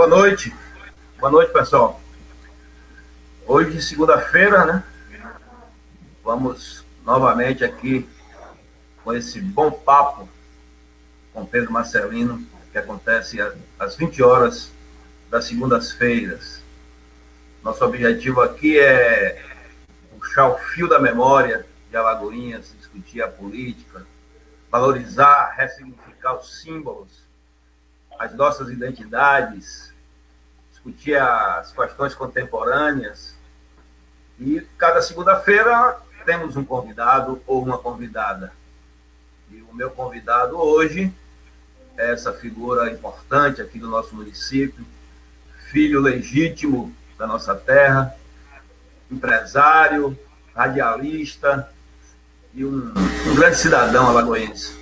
Boa noite, pessoal. Hoje, segunda-feira, né? Vamos novamente aqui com esse bom papo com Pedro Marcelino, que acontece às 20 horas das segundas-feiras. Nosso objetivo aqui é puxar o fio da memória de Alagoinhas, discutir a política, valorizar, ressignificar os símbolos, as nossas identidades, discutir as questões contemporâneas. E cada segunda-feira temos um convidado ou uma convidada. E o meu convidado hoje é essa figura importante aqui do nosso município, filho legítimo da nossa terra, empresário, radialista e um grande cidadão alagoense.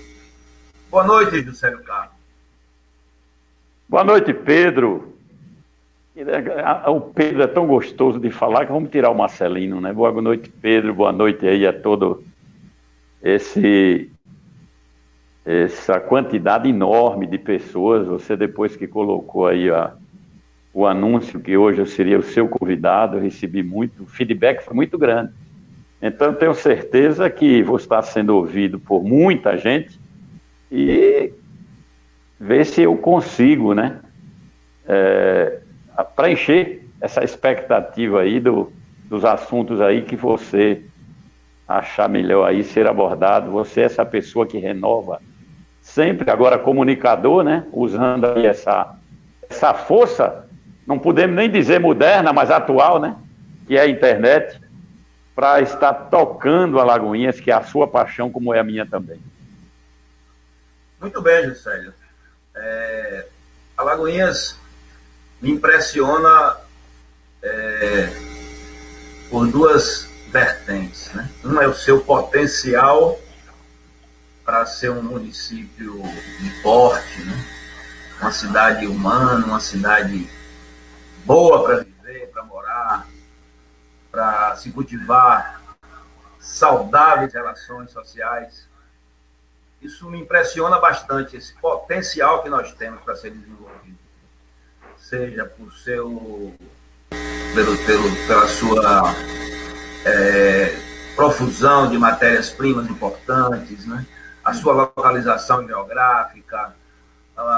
Boa noite, Juscelio Carlos. Boa noite, Pedro. O Pedro é tão gostoso de falar que vamos tirar o Marcelino, né? Boa noite, Pedro. Boa noite aí a todo essa quantidade enorme de pessoas. Você, depois que colocou aí o anúncio que hoje eu seria o seu convidado, eu recebi muito, o feedback foi muito grande. Então, eu tenho certeza que vou estar sendo ouvido por muita gente e ver se eu consigo, né, preencher essa expectativa aí dos assuntos aí que você achar melhor aí ser abordado. Você é essa pessoa que renova sempre, agora comunicador, né, usando aí essa força, não podemos nem dizer moderna, mas atual, né, que é a internet, para estar tocando Alagoinhas, que é a sua paixão, como é a minha também. Muito bem, Juscelio. Alagoinhas me impressiona por duas vertentes, né? Uma é o seu potencial para ser um município de porte, né? Uma cidade humana, uma cidade boa para viver, para morar, para se cultivar saudáveis relações sociais. Isso me impressiona bastante, esse potencial que nós temos para ser desenvolvido. Seja pela sua profusão de matérias-primas importantes, né? A sua localização geográfica,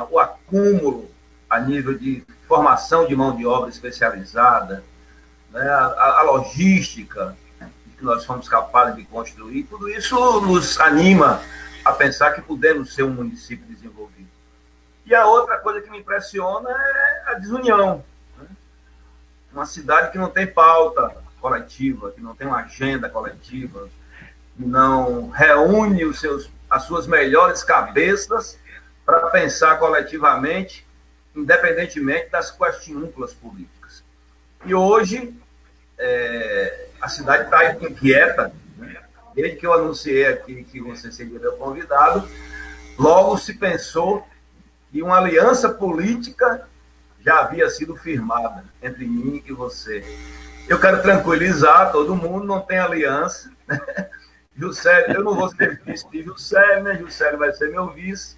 o acúmulo a nível de formação de mão de obra especializada, né? A logística que nós fomos capazes de construir, tudo isso nos anima a pensar que podemos ser um município desenvolvido. E a outra coisa que me impressiona é a desunião, né? Uma cidade que não tem pauta coletiva, que não tem uma agenda coletiva, que não reúne as suas melhores cabeças para pensar coletivamente, independentemente das questiúnculas políticas. E hoje, a cidade está inquieta, né? Desde que eu anunciei aqui que você seria meu convidado, logo se pensou que uma aliança política já havia sido firmada entre mim e você. Eu quero tranquilizar todo mundo, não tem aliança. Juscelio, eu não vou ser vice de Juscelio, né? Juscelio vai ser meu vice.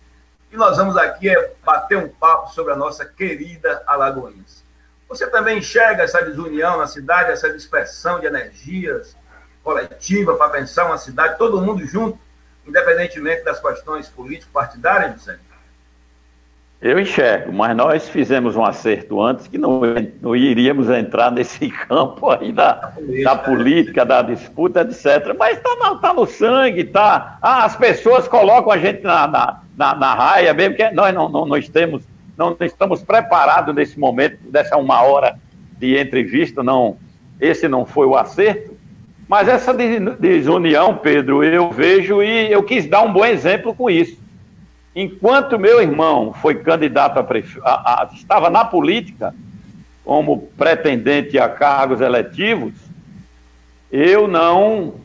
E nós vamos aqui bater um papo sobre a nossa querida Alagoinhas. Você também enxerga essa desunião na cidade, essa dispersão de energias coletiva para pensar uma cidade, todo mundo junto, independentemente das questões político-partidárias, Juscelio? Eu enxergo, mas nós fizemos um acerto antes que não iríamos entrar nesse campo aí da política, da disputa, etc. Mas está no sangue, tá? As pessoas colocam a gente na raia, mesmo que nós não estamos preparados nesse momento, dessa 1 hora de entrevista, esse não foi o acerto. Mas essa desunião, Pedro, eu vejo e eu quis dar um bom exemplo com isso. Enquanto meu irmão foi candidato estava na política, como pretendente a cargos eletivos, eu não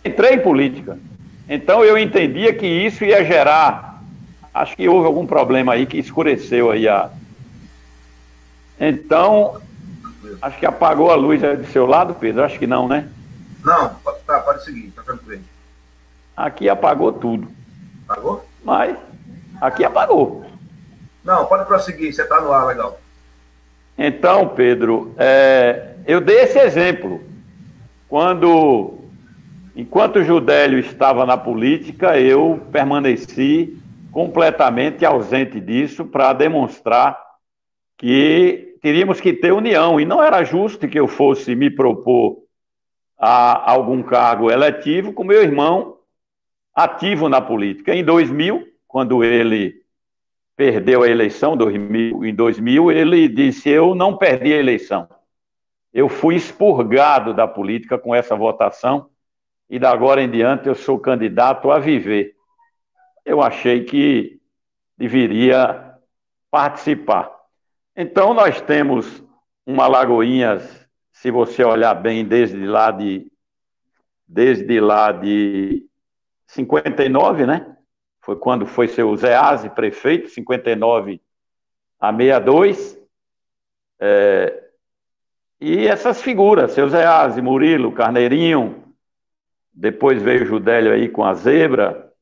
entrei em política. Então eu entendia que isso ia gerar, acho que houve algum problema aí que escureceu aí Então, acho que apagou a luz aí do seu lado, Pedro, acho que não, né? Não, pode seguir, tá tranquilo. Aqui apagou tudo. Apagou? Mas aqui apagou. Não, pode prosseguir, você está no ar, legal. Então, Pedro, eu dei esse exemplo. Enquanto o Judélio estava na política, eu permaneci completamente ausente disso para demonstrar que teríamos que ter união. E não era justo que eu fosse me propor a algum cargo eletivo com meu irmão ativo na política. Em 2000, quando ele perdeu a eleição, em 2000, ele disse: eu não perdi a eleição. Eu fui expurgado da política com essa votação e da agora em diante eu sou candidato a viver. Eu achei que deveria participar. Então nós temos uma Alagoinhas, se você olhar bem, desde lá de 59, né? Foi quando foi seu Zease prefeito, 59 a 62. E essas figuras, seu Zease, Murilo, Carneirinho, depois veio o Judélio aí com a Zebra,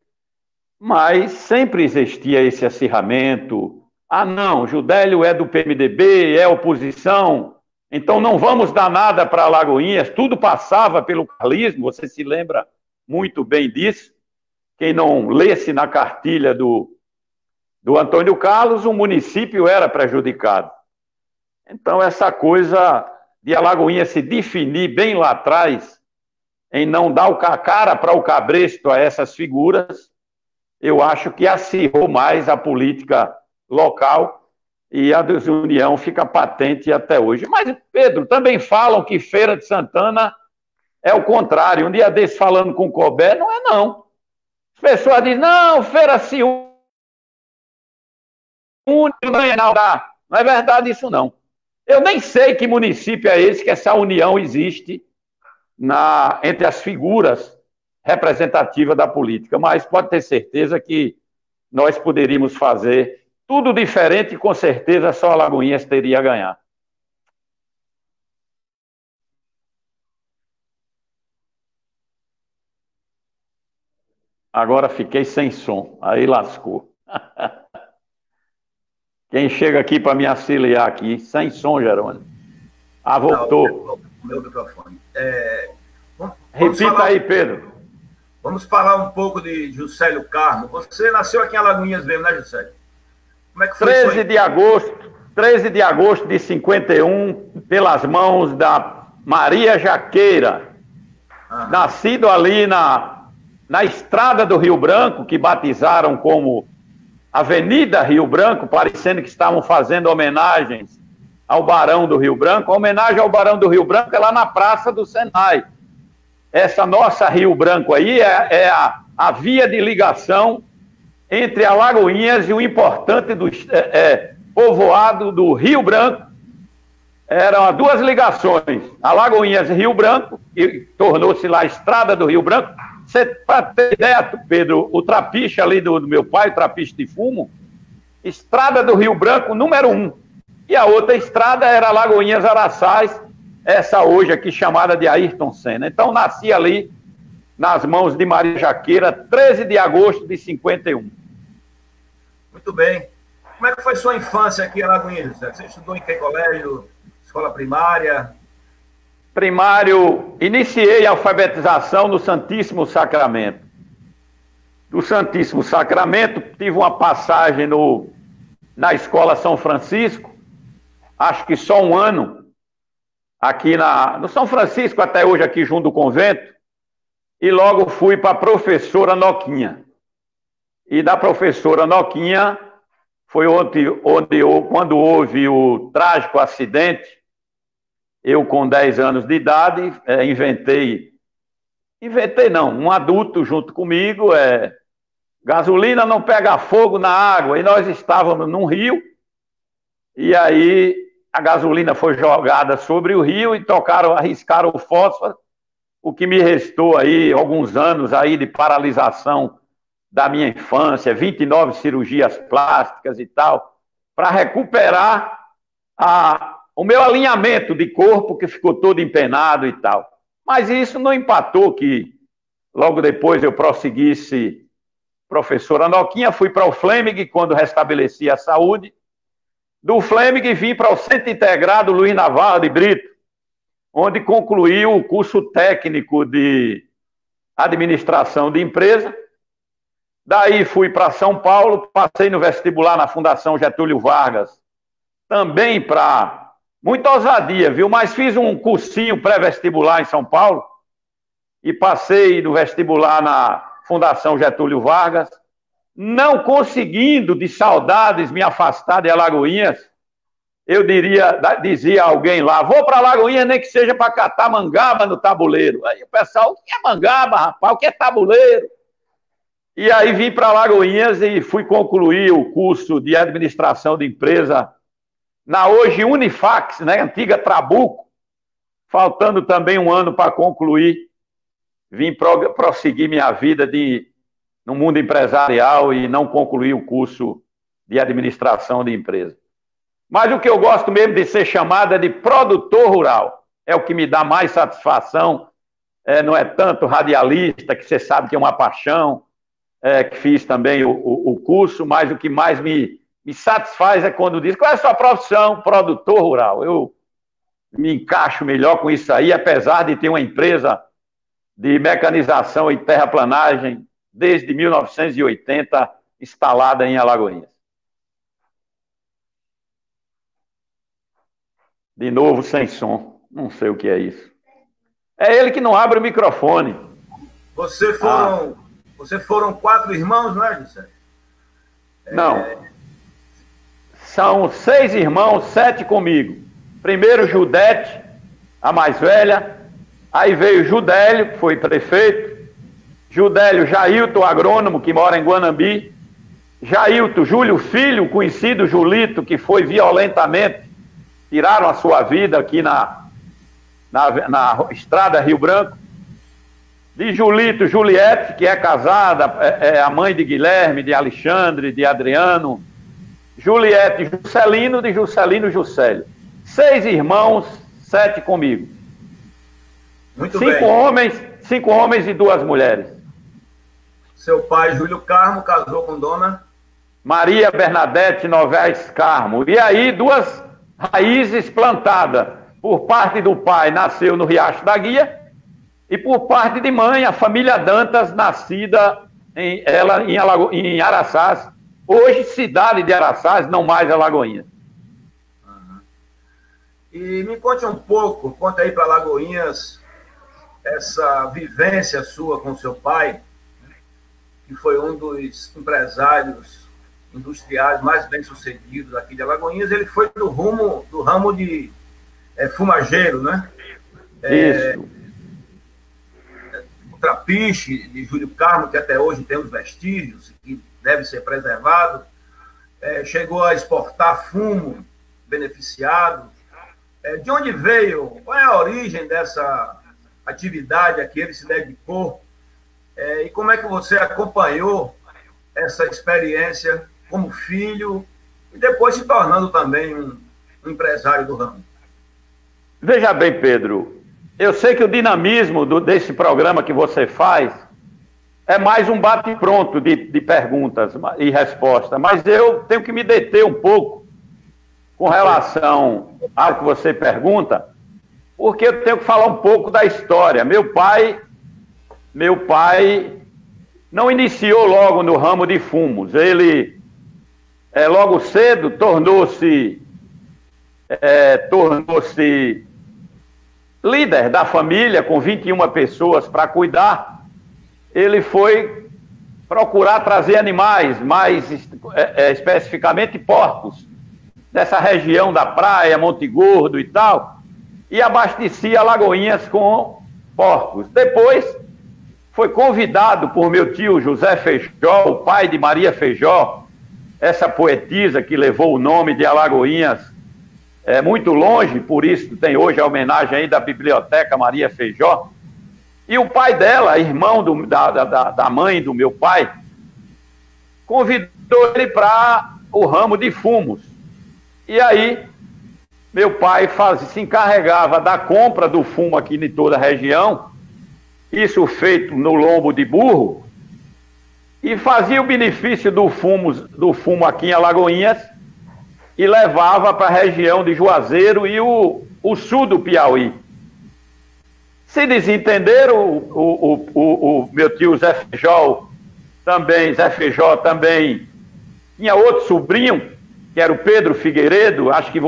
mas sempre existia esse acirramento. Ah, não, Judélio é do PMDB, é oposição, então não vamos dar nada para Alagoinhas. Tudo passava pelo carlismo, você se lembra muito bem disso. Quem não lesse na cartilha do Antônio Carlos, o município era prejudicado. Então, essa coisa de Alagoinhas se definir bem lá atrás, em não dar a cara para o cabresto a essas figuras, eu acho que acirrou mais a política local e a desunião fica patente até hoje. Mas, Pedro, também falam que Feira de Santana é o contrário. Um dia desse, falando com o Cobé, não é não. As pessoas dizem: não, Feira se une, não é verdade isso não. Eu nem sei que município é esse que essa união existe entre as figuras representativas da política, mas pode ter certeza que nós poderíamos fazer tudo diferente e com certeza só Alagoinhas teria a ganhar. Agora fiquei sem som, aí lascou. Quem chega aqui para me auxiliar aqui, sem som, Jerônimo? Ah, voltou. Meu microfone. Repita aí, Pedro. Vamos falar um pouco de Juscelio Carmo. Você nasceu aqui em Alagoinhas mesmo, né, Juscelio? Como é que foi 13 de agosto de 51, pelas mãos da Maria Jaqueira. Nascido ali na estrada do Rio Branco, que batizaram como Avenida Rio Branco, parecendo que estavam fazendo homenagens ao Barão do Rio Branco. A homenagem ao Barão do Rio Branco é lá na Praça do Senai. Essa nossa Rio Branco aí é a via de ligação entre Alagoinhas e o importante povoado do Rio Branco. Eram duas ligações, Alagoinhas e Rio Branco, que tornou-se lá a Estrada do Rio Branco. Para ter ideia, Pedro, o trapiche ali do meu pai, o trapiche de fumo, Estrada do Rio Branco, número 1. E a outra estrada era Alagoinhas Araçás, essa hoje aqui chamada de Ayrton Senna. Então, nasci ali, nas mãos de Maria Jaqueira, 13 de agosto de 51. Muito bem. Como é que foi sua infância aqui em Alagoinhas? Você estudou em que colégio? Escola primária? Primário, iniciei a alfabetização no Santíssimo Sacramento. Do Santíssimo Sacramento, tive uma passagem na Escola São Francisco, acho que só um ano, aqui no São Francisco, até hoje aqui junto do convento, e logo fui para a professora Noquinha. E da professora Noquinha foi quando houve o trágico acidente. Eu, com 10 anos de idade, um adulto junto comigo, gasolina não pega fogo na água, e nós estávamos num rio, e aí a gasolina foi jogada sobre o rio e arriscaram o fósforo, o que me restou aí alguns anos aí de paralisação da minha infância, 29 cirurgias plásticas e tal, para recuperar o meu alinhamento de corpo, que ficou todo empenado e tal. Mas isso não empatou que logo depois eu prosseguisse professora Noquinha, fui para o Flêming quando restabeleci a saúde. Do Flemming vim para o Centro Integrado Luiz Navarro de Brito, onde concluí o curso técnico de administração de empresa. Daí fui para São Paulo, passei no vestibular na Fundação Getúlio Vargas, também para muita ousadia, viu? Mas fiz um cursinho pré-vestibular em São Paulo e passei no vestibular na Fundação Getúlio Vargas, não conseguindo, de saudades, me afastar de Alagoinhas. Eu dizia a alguém lá, vou para Alagoinhas nem que seja para catar mangaba no tabuleiro. Aí o pessoal, o que é mangaba, rapaz? O que é tabuleiro? E aí vim para Alagoinhas e fui concluir o curso de administração de empresa na hoje Unifax, né, antiga Trabuco, faltando também um ano para concluir. Vim prosseguir minha vida no mundo empresarial e não concluí o curso de administração de empresa. Mas o que eu gosto mesmo de ser chamado é de produtor rural. É o que me dá mais satisfação. Não é tanto radialista, que você sabe que é uma paixão, que fiz também o curso, mas o que mais me satisfaz é quando diz, qual é a sua profissão? Produtor rural. Eu me encaixo melhor com isso aí, apesar de ter uma empresa de mecanização e terraplanagem desde 1980 instalada em Alagoinhas. De novo, sem som. Não sei o que é isso. É ele que não abre o microfone. Vocês foram 4 irmãos, não é, José? Não. São 6 irmãos, 7 comigo. Primeiro, Judete, a mais velha. Aí veio Judélio, que foi prefeito. Judélio Jailton, agrônomo, que mora em Guanambi. Jailton Júlio Filho, conhecido Julito, que foi violentamente, tiraram a sua vida aqui na estrada Rio Branco. De Julito, Juliette, que é casada, é a mãe de Guilherme, de Alexandre, de Adriano. Juliette Juscelino, de Juscelino Juscelio. 6 irmãos, 7 comigo. Muito bem. 5 homens e 2 mulheres. Seu pai, Júlio Carmo, casou com dona Maria Bernadette Novaes Carmo. E aí, 2 raízes plantadas. Por parte do pai, nasceu no Riacho da Guia. E por parte de mãe, a família Dantas, nascida em Araçás. Hoje, cidade de Araçás, não mais Alagoinhas. Uhum. E me conte um pouco, conta aí para Alagoinhas, essa vivência sua com seu pai, que foi um dos empresários industriais mais bem-sucedidos aqui de Alagoinhas. Ele foi do ramo de fumageiro, né? Isso. O Trapiche, de Júlio Carmo, que até hoje tem os vestígios, que deve ser preservado. Chegou a exportar fumo beneficiado. De onde veio? Qual é a origem dessa atividade a que ele se dedicou? E como é que você acompanhou essa experiência como filho e depois se tornando também um empresário do ramo? Veja bem, Pedro, eu sei que o dinamismo desse programa que você faz é mais um bate-pronto de perguntas e respostas, mas eu tenho que me deter um pouco com relação ao que você pergunta, porque eu tenho que falar um pouco da história. Meu pai não iniciou logo no ramo de fumos. Ele, logo cedo, tornou-se líder da família, com 21 pessoas para cuidar. Ele foi procurar trazer animais, mais especificamente porcos, dessa região da praia, Monte Gordo e tal, e abastecia Alagoinhas com porcos. Depois foi convidado por meu tio José Feijó, o pai de Maria Feijó, essa poetisa que levou o nome de Alagoinhas muito longe, por isso tem hoje a homenagem aí da Biblioteca Maria Feijó. E o pai dela, irmão da mãe do meu pai, convidou ele para o ramo de fumos. E aí, meu pai se encarregava da compra do fumo aqui em toda a região, isso feito no lombo de burro, e fazia o benefício do fumo aqui em Alagoinhas e levava para a região de Juazeiro e o sul do Piauí. Se desentenderam, o meu tio Zé Feijó também tinha outro sobrinho, que era o Pedro Figueiredo, acho que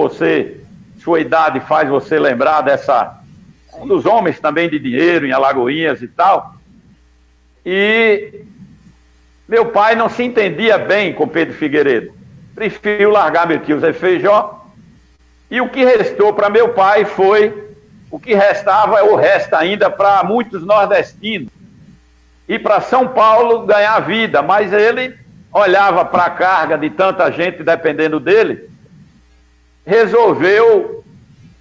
sua idade faz você lembrar um dos homens também de dinheiro em Alagoinhas e tal. E meu pai não se entendia bem com Pedro Figueiredo. Preferiu largar meu tio Zé Feijó. E o que restou para meu pai foi o que restava, ou resta ainda para muitos nordestinos, ir para São Paulo ganhar vida. Mas ele olhava para a carga de tanta gente dependendo dele, resolveu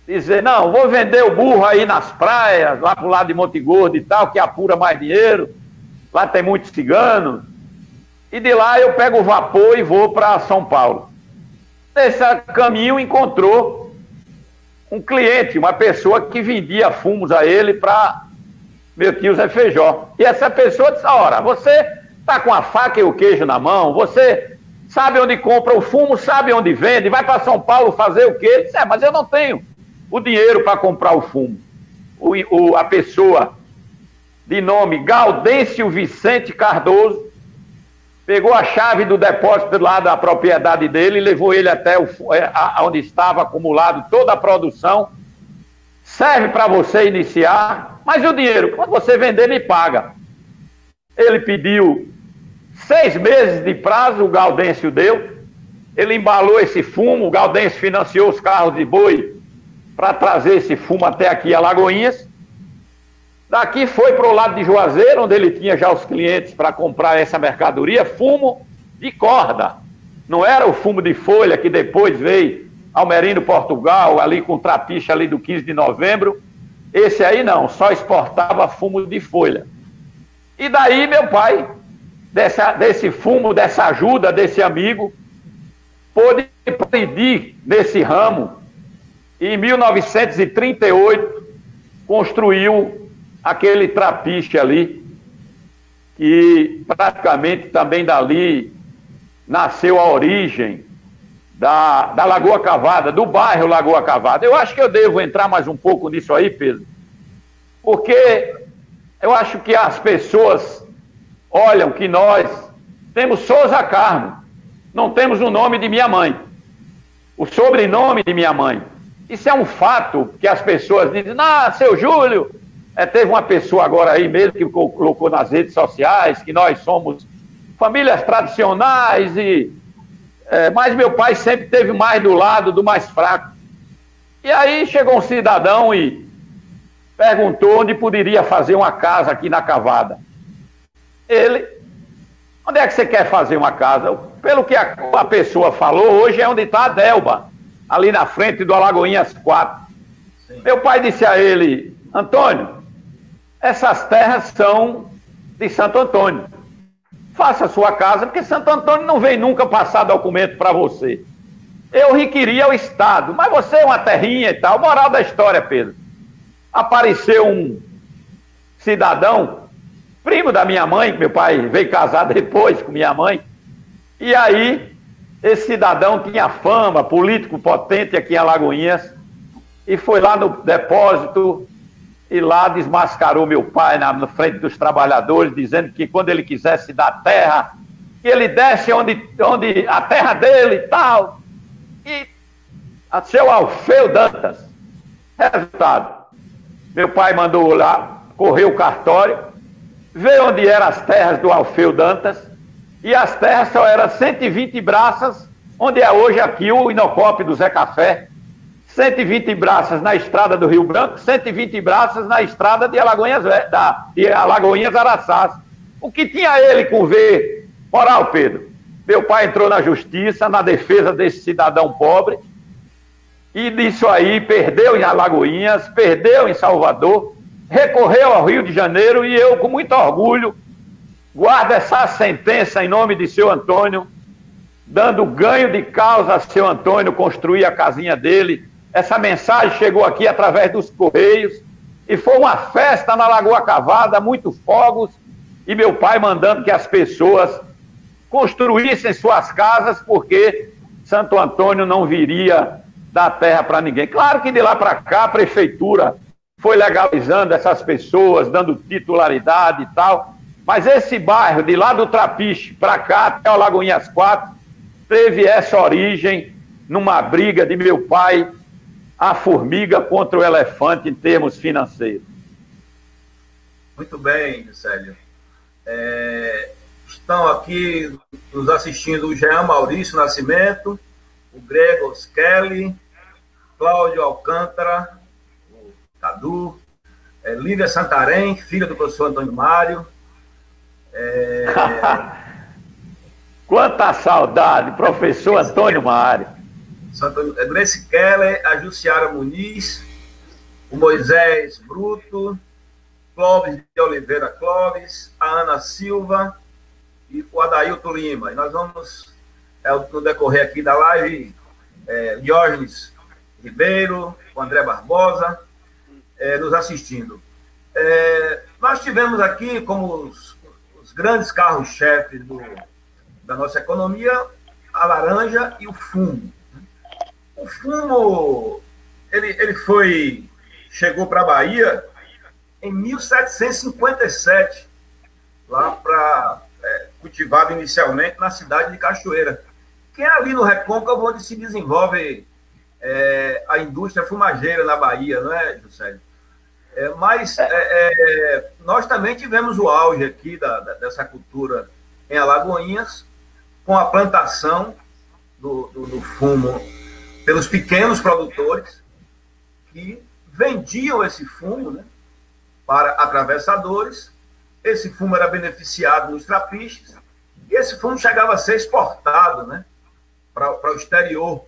dizer, não, vou vender o burro aí nas praias, lá pro lado de Monte Gordo e tal, que apura mais dinheiro, lá tem muitos ciganos, e de lá eu pego o vapor e vou para São Paulo. Nesse caminho encontrou um cliente, uma pessoa que vendia fumos a ele para meu tio Zé Feijó. E essa pessoa disse, ora, você está com a faca e o queijo na mão, você sabe onde compra o fumo, sabe onde vende, vai para São Paulo fazer o quê? Ele disse, mas eu não tenho o dinheiro para comprar o fumo. A pessoa de nome Gaudêncio Vicente Cardoso pegou a chave do depósito lá da propriedade dele e levou ele até onde estava acumulado toda a produção. Serve para você iniciar, mas o dinheiro, quando você vender, me paga. Ele pediu 6 meses de prazo, o Gaudêncio deu. Ele embalou esse fumo, o Gaudêncio financiou os carros de boi para trazer esse fumo até aqui a Alagoinhas. Daqui foi para o lado de Juazeiro, onde ele tinha já os clientes para comprar essa mercadoria, fumo de corda. Não era o fumo de folha que depois veio Almerindo, Portugal, ali com trapiche ali do 15 de novembro. Esse aí não, só exportava fumo de folha. E daí meu pai, desse fumo, dessa ajuda desse amigo, pôde progredir nesse ramo. E em 1938 construiu aquele trapiche ali, que praticamente também dali nasceu a origem da Lagoa Cavada, do bairro Lagoa Cavada. Eu acho que eu devo entrar mais um pouco nisso aí, Pedro, porque eu acho que as pessoas olham que nós temos Souza Carmo, não temos o nome de minha mãe, o sobrenome de minha mãe. Isso é um fato que as pessoas dizem, seu Júlio, teve uma pessoa agora aí mesmo que colocou nas redes sociais que nós somos famílias tradicionais, mas meu pai sempre esteve mais do lado do mais fraco. E aí chegou um cidadão e perguntou onde poderia fazer uma casa aqui na Cavada. Ele, onde é que você quer fazer uma casa? Pelo que a pessoa falou, hoje é onde está a Delba, ali na frente do Alagoinhas 4. Sim. Meu pai disse a ele, Antônio, essas terras são de Santo Antônio. Faça a sua casa, porque Santo Antônio não vem nunca passar documento para você. Eu requeria ao Estado, mas você é uma terrinha e tal. Moral da história, Pedro. Apareceu um cidadão, primo da minha mãe, que meu pai veio casar depois com minha mãe, e aí esse cidadão tinha fama, político potente aqui em Alagoinhas, e foi lá no depósito e lá desmascarou meu pai na frente dos trabalhadores, dizendo que quando ele quisesse dar terra, que ele desse onde a terra dele e tal. E a seu Alfeu Dantas. Resultado, meu pai mandou lá, correu o cartório, veio onde eram as terras do Alfeu Dantas, e as terras só eram 120 braças, onde é hoje aqui o Inocop do Zé Café, 120 braças na estrada do Rio Branco, 120 braças na estrada de Alagoinhas Araçás. O que tinha ele com ver? Moral, Pedro, meu pai entrou na justiça, na defesa desse cidadão pobre, e disso aí perdeu em Alagoinhas, perdeu em Salvador, recorreu ao Rio de Janeiro, e eu, com muito orgulho, guardo essa sentença em nome de seu Antônio, dando ganho de causa a seu Antônio construir a casinha dele. Essa mensagem chegou aqui através dos Correios, e foi uma festa na Lagoa Cavada, muitos fogos, e meu pai mandando que as pessoas construíssem suas casas, porque Santo Antônio não viria dar terra para ninguém. Claro que de lá para cá a prefeitura foi legalizando essas pessoas, dando titularidade e tal, mas esse bairro, de lá do Trapiche para cá, até o Lagoinhas 4, teve essa origem numa briga de meu pai, a formiga contra o elefante em termos financeiros. Muito bem, Célio. Estão aqui nos assistindo o Jean Maurício Nascimento, o Gregor Kelly, Cláudio Alcântara, o Cadu, Lívia Santarém, filha do professor Antônio Mário. Quanta saudade, professor Antônio Mário. Grace Keller, a Jussiara Muniz, o Moisés Bruto, Clóvis de Oliveira Clóvis, a Ana Silva e o Adailton Lima. E nós vamos, no decorrer aqui da live, Diógenes Ribeiro, o André Barbosa, nos assistindo. Nós tivemos aqui, como os grandes carros-chefes da nossa economia, a laranja e o fumo. O fumo, ele chegou para a Bahia em 1757, lá cultivado inicialmente na cidade de Cachoeira, que é ali no Recôncavo onde se desenvolve a indústria fumageira na Bahia, não é, Juscelio? Mas nós também tivemos o auge aqui dessa cultura em Alagoinhas, com a plantação do fumo pelos pequenos produtores que vendiam esse fumo, né, para atravessadores. Esse fumo era beneficiado nos trapiches e esse fumo chegava a ser exportado, né, para o exterior.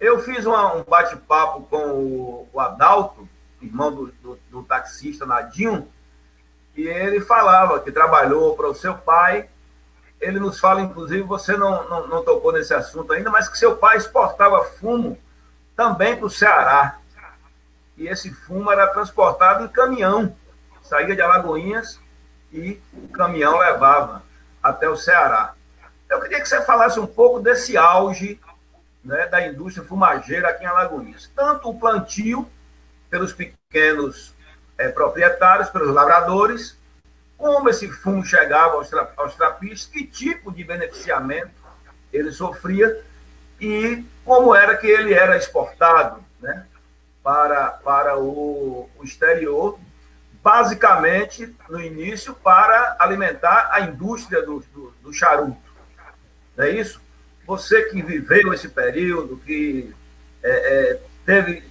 Eu fiz um bate-papo com o Adalto, irmão do taxista Nadinho, e ele falava que trabalhou para o seu pai. Ele nos fala, inclusive, você não tocou nesse assunto ainda, mas que seu pai exportava fumo também para o Ceará. E esse fumo era transportado em caminhão. Saía de Alagoinhas e o caminhão levava até o Ceará. Eu queria que você falasse um pouco desse auge, né, da indústria fumageira aqui em Alagoinhas. Tanto o plantio pelos pequenos proprietários, pelos lavradores, como esse fumo chegava aos trapiches, que tipo de beneficiamento ele sofria e como era que ele era exportado, né, para o exterior, basicamente, no início, para alimentar a indústria do charuto. Não é isso? Você que viveu esse período, que teve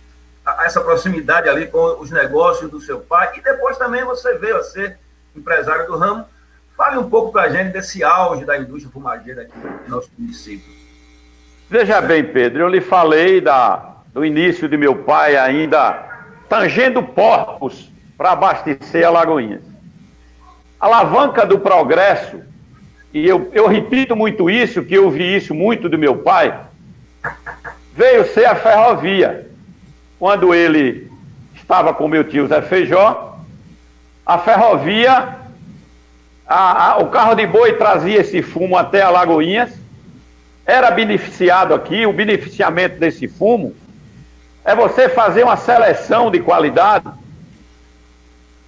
essa proximidade ali com os negócios do seu pai, e depois também você veio a ser empresário do ramo. Fale um pouco para a gente desse auge da indústria fumageira aqui no nosso município. Veja bem, Pedro, eu lhe falei do início de meu pai ainda tangendo porcos para abastecer Alagoinhas. A alavanca do progresso, e eu repito muito isso, que eu vi isso muito do meu pai, veio ser a ferrovia. Quando ele estava com meu tio Zé Feijó, a ferrovia, o carro de boi trazia esse fumo até Alagoinhas, era beneficiado aqui. O beneficiamento desse fumo é você fazer uma seleção de qualidade,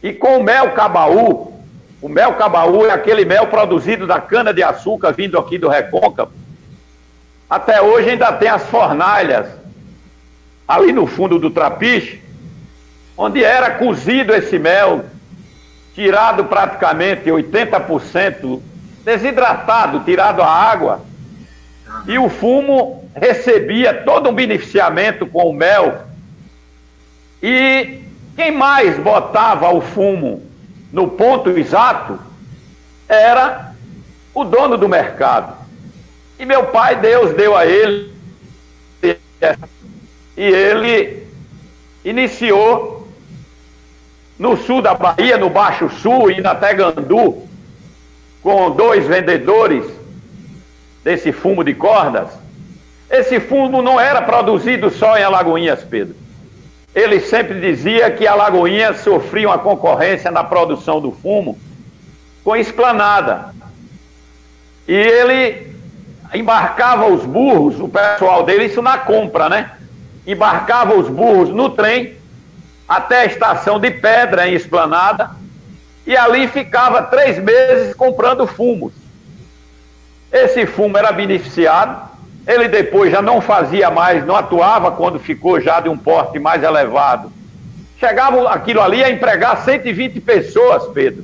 e com o mel cabaú é aquele mel produzido da cana-de-açúcar vindo aqui do Recôncavo. Até hoje ainda tem as fornalhas ali no fundo do trapiche, onde era cozido esse mel, tirado praticamente 80%, desidratado, tirado a água, e o fumo recebia todo um beneficiamento com o mel. E quem mais botava o fumo no ponto exato era o dono do mercado. E meu pai, Deus deu a ele, e ele iniciou no sul da Bahia, no Baixo Sul e na Tegandu, com 2 vendedores desse fumo de cordas. Esse fumo não era produzido só em Alagoinhas, Pedro. Ele sempre dizia que Alagoinhas sofria uma concorrência na produção do fumo com Esplanada. E ele embarcava os burros, o pessoal dele, isso na compra, né? Embarcava os burros no trem até a estação de Pedra, em Esplanada, e ali ficava 3 meses comprando fumos. Esse fumo era beneficiado, ele depois já não fazia mais, não atuava quando ficou já de um porte mais elevado. Chegava aquilo ali a empregar 120 pessoas, Pedro.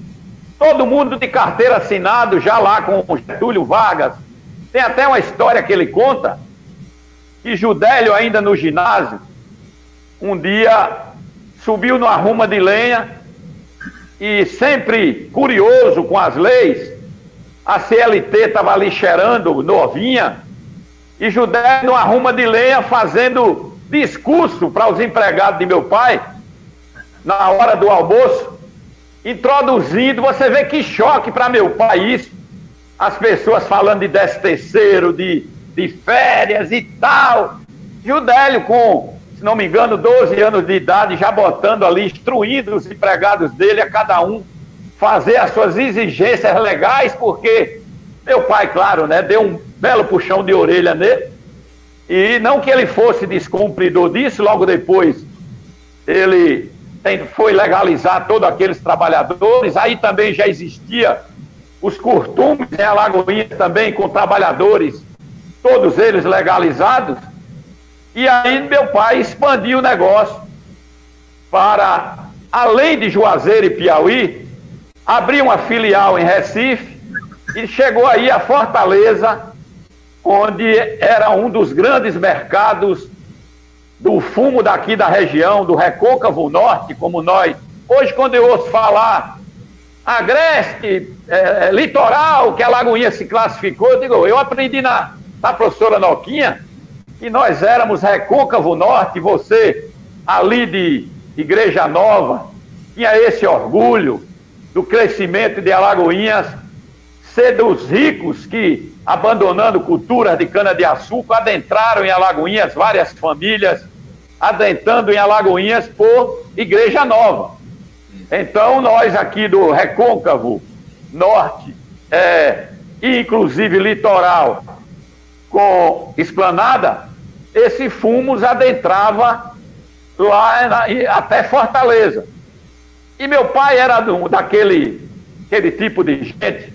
Todo mundo de carteira assinado, já lá com o Getúlio Vargas. Tem até uma história que ele conta, que Judélio, ainda no ginásio, um dia subiu numa ruma de lenha e, sempre curioso com as leis, a CLT estava ali cheirando novinha, e Judélio numa ruma de lenha fazendo discurso para os empregados de meu pai, na hora do almoço, introduzindo, você vê que choque para meu pai isso, as pessoas falando de 13º, de férias e tal. Judélio com, se não me engano, 12 anos de idade, já botando ali, instruindo os empregados dele, a cada um fazer as suas exigências legais, porque meu pai, claro, né, deu um belo puxão de orelha nele, e não que ele fosse descumpridor disso, logo depois ele foi legalizar todos aqueles trabalhadores, aí também já existia os curtumes em Alagoinhas também, com trabalhadores, todos eles legalizados, e aí meu pai expandiu o negócio para, além de Juazeiro e Piauí, abrir uma filial em Recife, e chegou aí a Fortaleza, onde era um dos grandes mercados do fumo daqui da região, do Recôncavo Norte, como nós. Hoje, quando eu ouço falar Agreste, Litoral, que a Lagoinha se classificou, eu digo, eu aprendi na professora Noquinha, que nós éramos Recôncavo Norte, você ali de Igreja Nova, tinha esse orgulho do crescimento de Alagoinhas, ser dos ricos que, abandonando culturas de cana-de-açúcar, adentraram em Alagoinhas várias famílias, adentrando em Alagoinhas por Igreja Nova. Então, nós aqui do Recôncavo Norte, e inclusive Litoral, com Esplanada, esse fumos adentrava lá até Fortaleza. E meu pai era daquele tipo de gente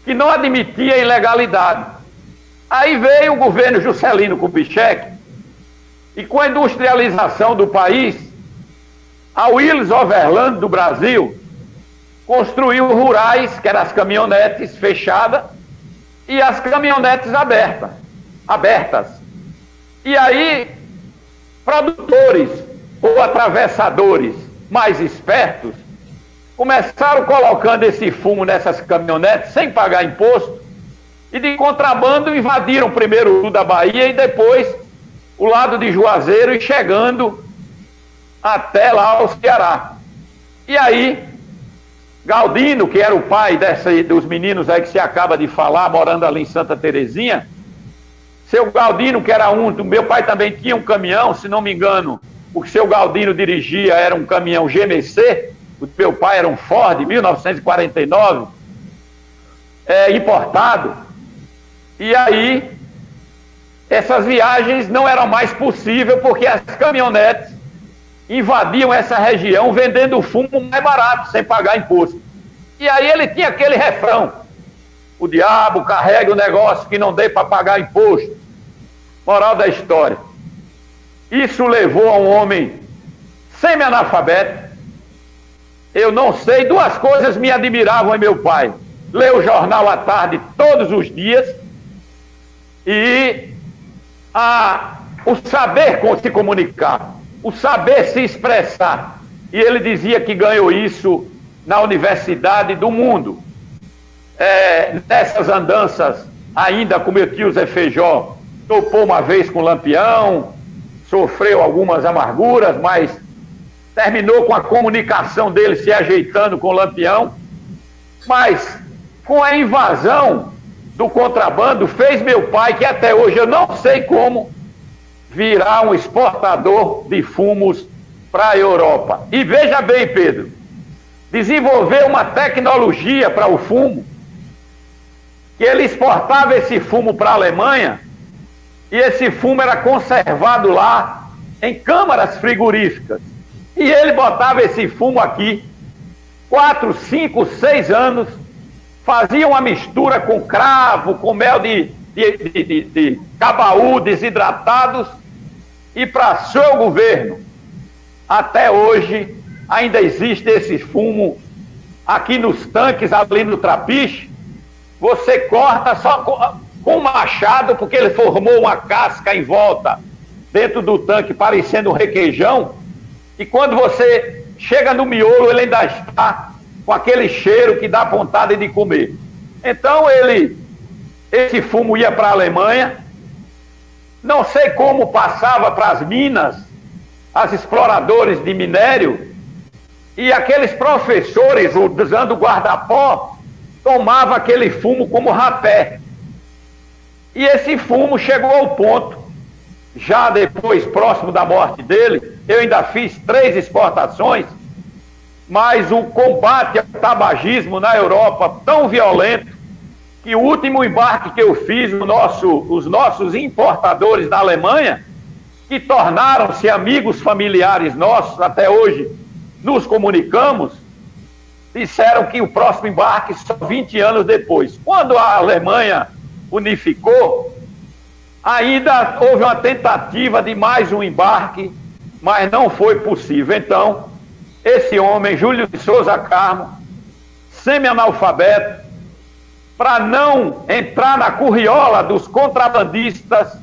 que não admitia ilegalidade. Aí veio o governo Juscelino Kubitschek, e com a industrialização do país, a Willis Overland do Brasil construiu rurais, que eram as caminhonetes fechadas, e as caminhonetes abertas. E aí, produtores ou atravessadores mais espertos começaram colocando esse fumo nessas caminhonetes sem pagar imposto, e de contrabando invadiram primeiro o sul da Bahia e depois o lado de Juazeiro, e chegando até lá ao Ceará. E aí, Galdino, que era o pai dos meninos aí que se acaba de falar, morando ali em Santa Terezinha, seu Galdino, que era meu pai também tinha um caminhão, se não me engano, o que seu Galdino dirigia era um caminhão GMC, o meu pai era um Ford, 1949, importado. E aí, essas viagens não eram mais possíveis, porque as caminhonetes invadiam essa região vendendo fumo mais barato, sem pagar imposto. E aí ele tinha aquele refrão: o diabo carrega o negócio que não dê para pagar imposto. Moral da história: isso levou a um homem semi-analfabeto. Eu não sei, duas coisas me admiravam em meu pai: ler o jornal à tarde todos os dias, e o saber se comunicar, o saber se expressar. E ele dizia que ganhou isso na Universidade do Mundo. Nessas andanças, ainda com meu tio Zé Feijó, topou uma vez com Lampião, sofreu algumas amarguras, mas terminou com a comunicação dele se ajeitando com Lampião. Mas com a invasão do contrabando, fez meu pai, que até hoje eu não sei como, virar um exportador de fumos para a Europa. E veja bem, Pedro, desenvolver uma tecnologia para o fumo que ele exportava esse fumo para a Alemanha e esse fumo era conservado lá em câmaras frigoríficas. E ele botava esse fumo aqui, 4, 5, 6 anos, fazia uma mistura com cravo, com mel de cabaú desidratados, e para seu governo, até hoje, ainda existe esse fumo aqui nos tanques, ali no Trapiche. Você corta só com um machado, porque ele formou uma casca em volta dentro do tanque, parecendo um requeijão, e quando você chega no miolo, ele ainda está com aquele cheiro que dá vontade de comer. Então esse fumo ia para a Alemanha, não sei como passava para as minas, as exploradores de minério, e aqueles professores, usando guarda-pó, tomavam aquele fumo como rapé. E esse fumo chegou ao ponto, já depois, próximo da morte dele, eu ainda fiz 3 exportações, mas o combate ao tabagismo na Europa tão violento, que o último embarque que eu fiz, os nossos importadores da Alemanha, que tornaram-se amigos familiares nossos, até hoje nos comunicamos, disseram que o próximo embarque só 20 anos depois. Quando a Alemanha unificou, ainda houve uma tentativa de mais um embarque, mas não foi possível. Então, esse homem, Júlio de Souza Carmo, semi-analfabeto, para não entrar na curriola dos contrabandistas,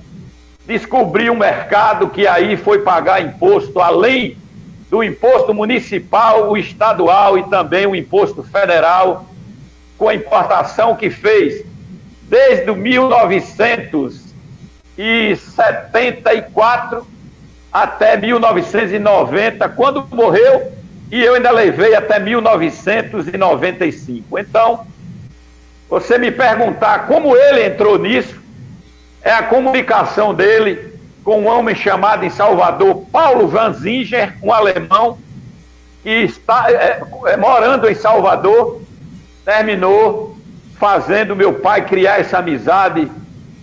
descobriu um mercado que aí foi pagar imposto, além do imposto municipal, o estadual e também o imposto federal, com a importação que fez desde 1974 até 1990, quando morreu, e eu ainda levei até 1995. Então, você me perguntar como ele entrou nisso, é a comunicação dele com um homem chamado em Salvador, Paulo Van Zinger, um alemão, que está morando em Salvador, terminou fazendo meu pai criar essa amizade.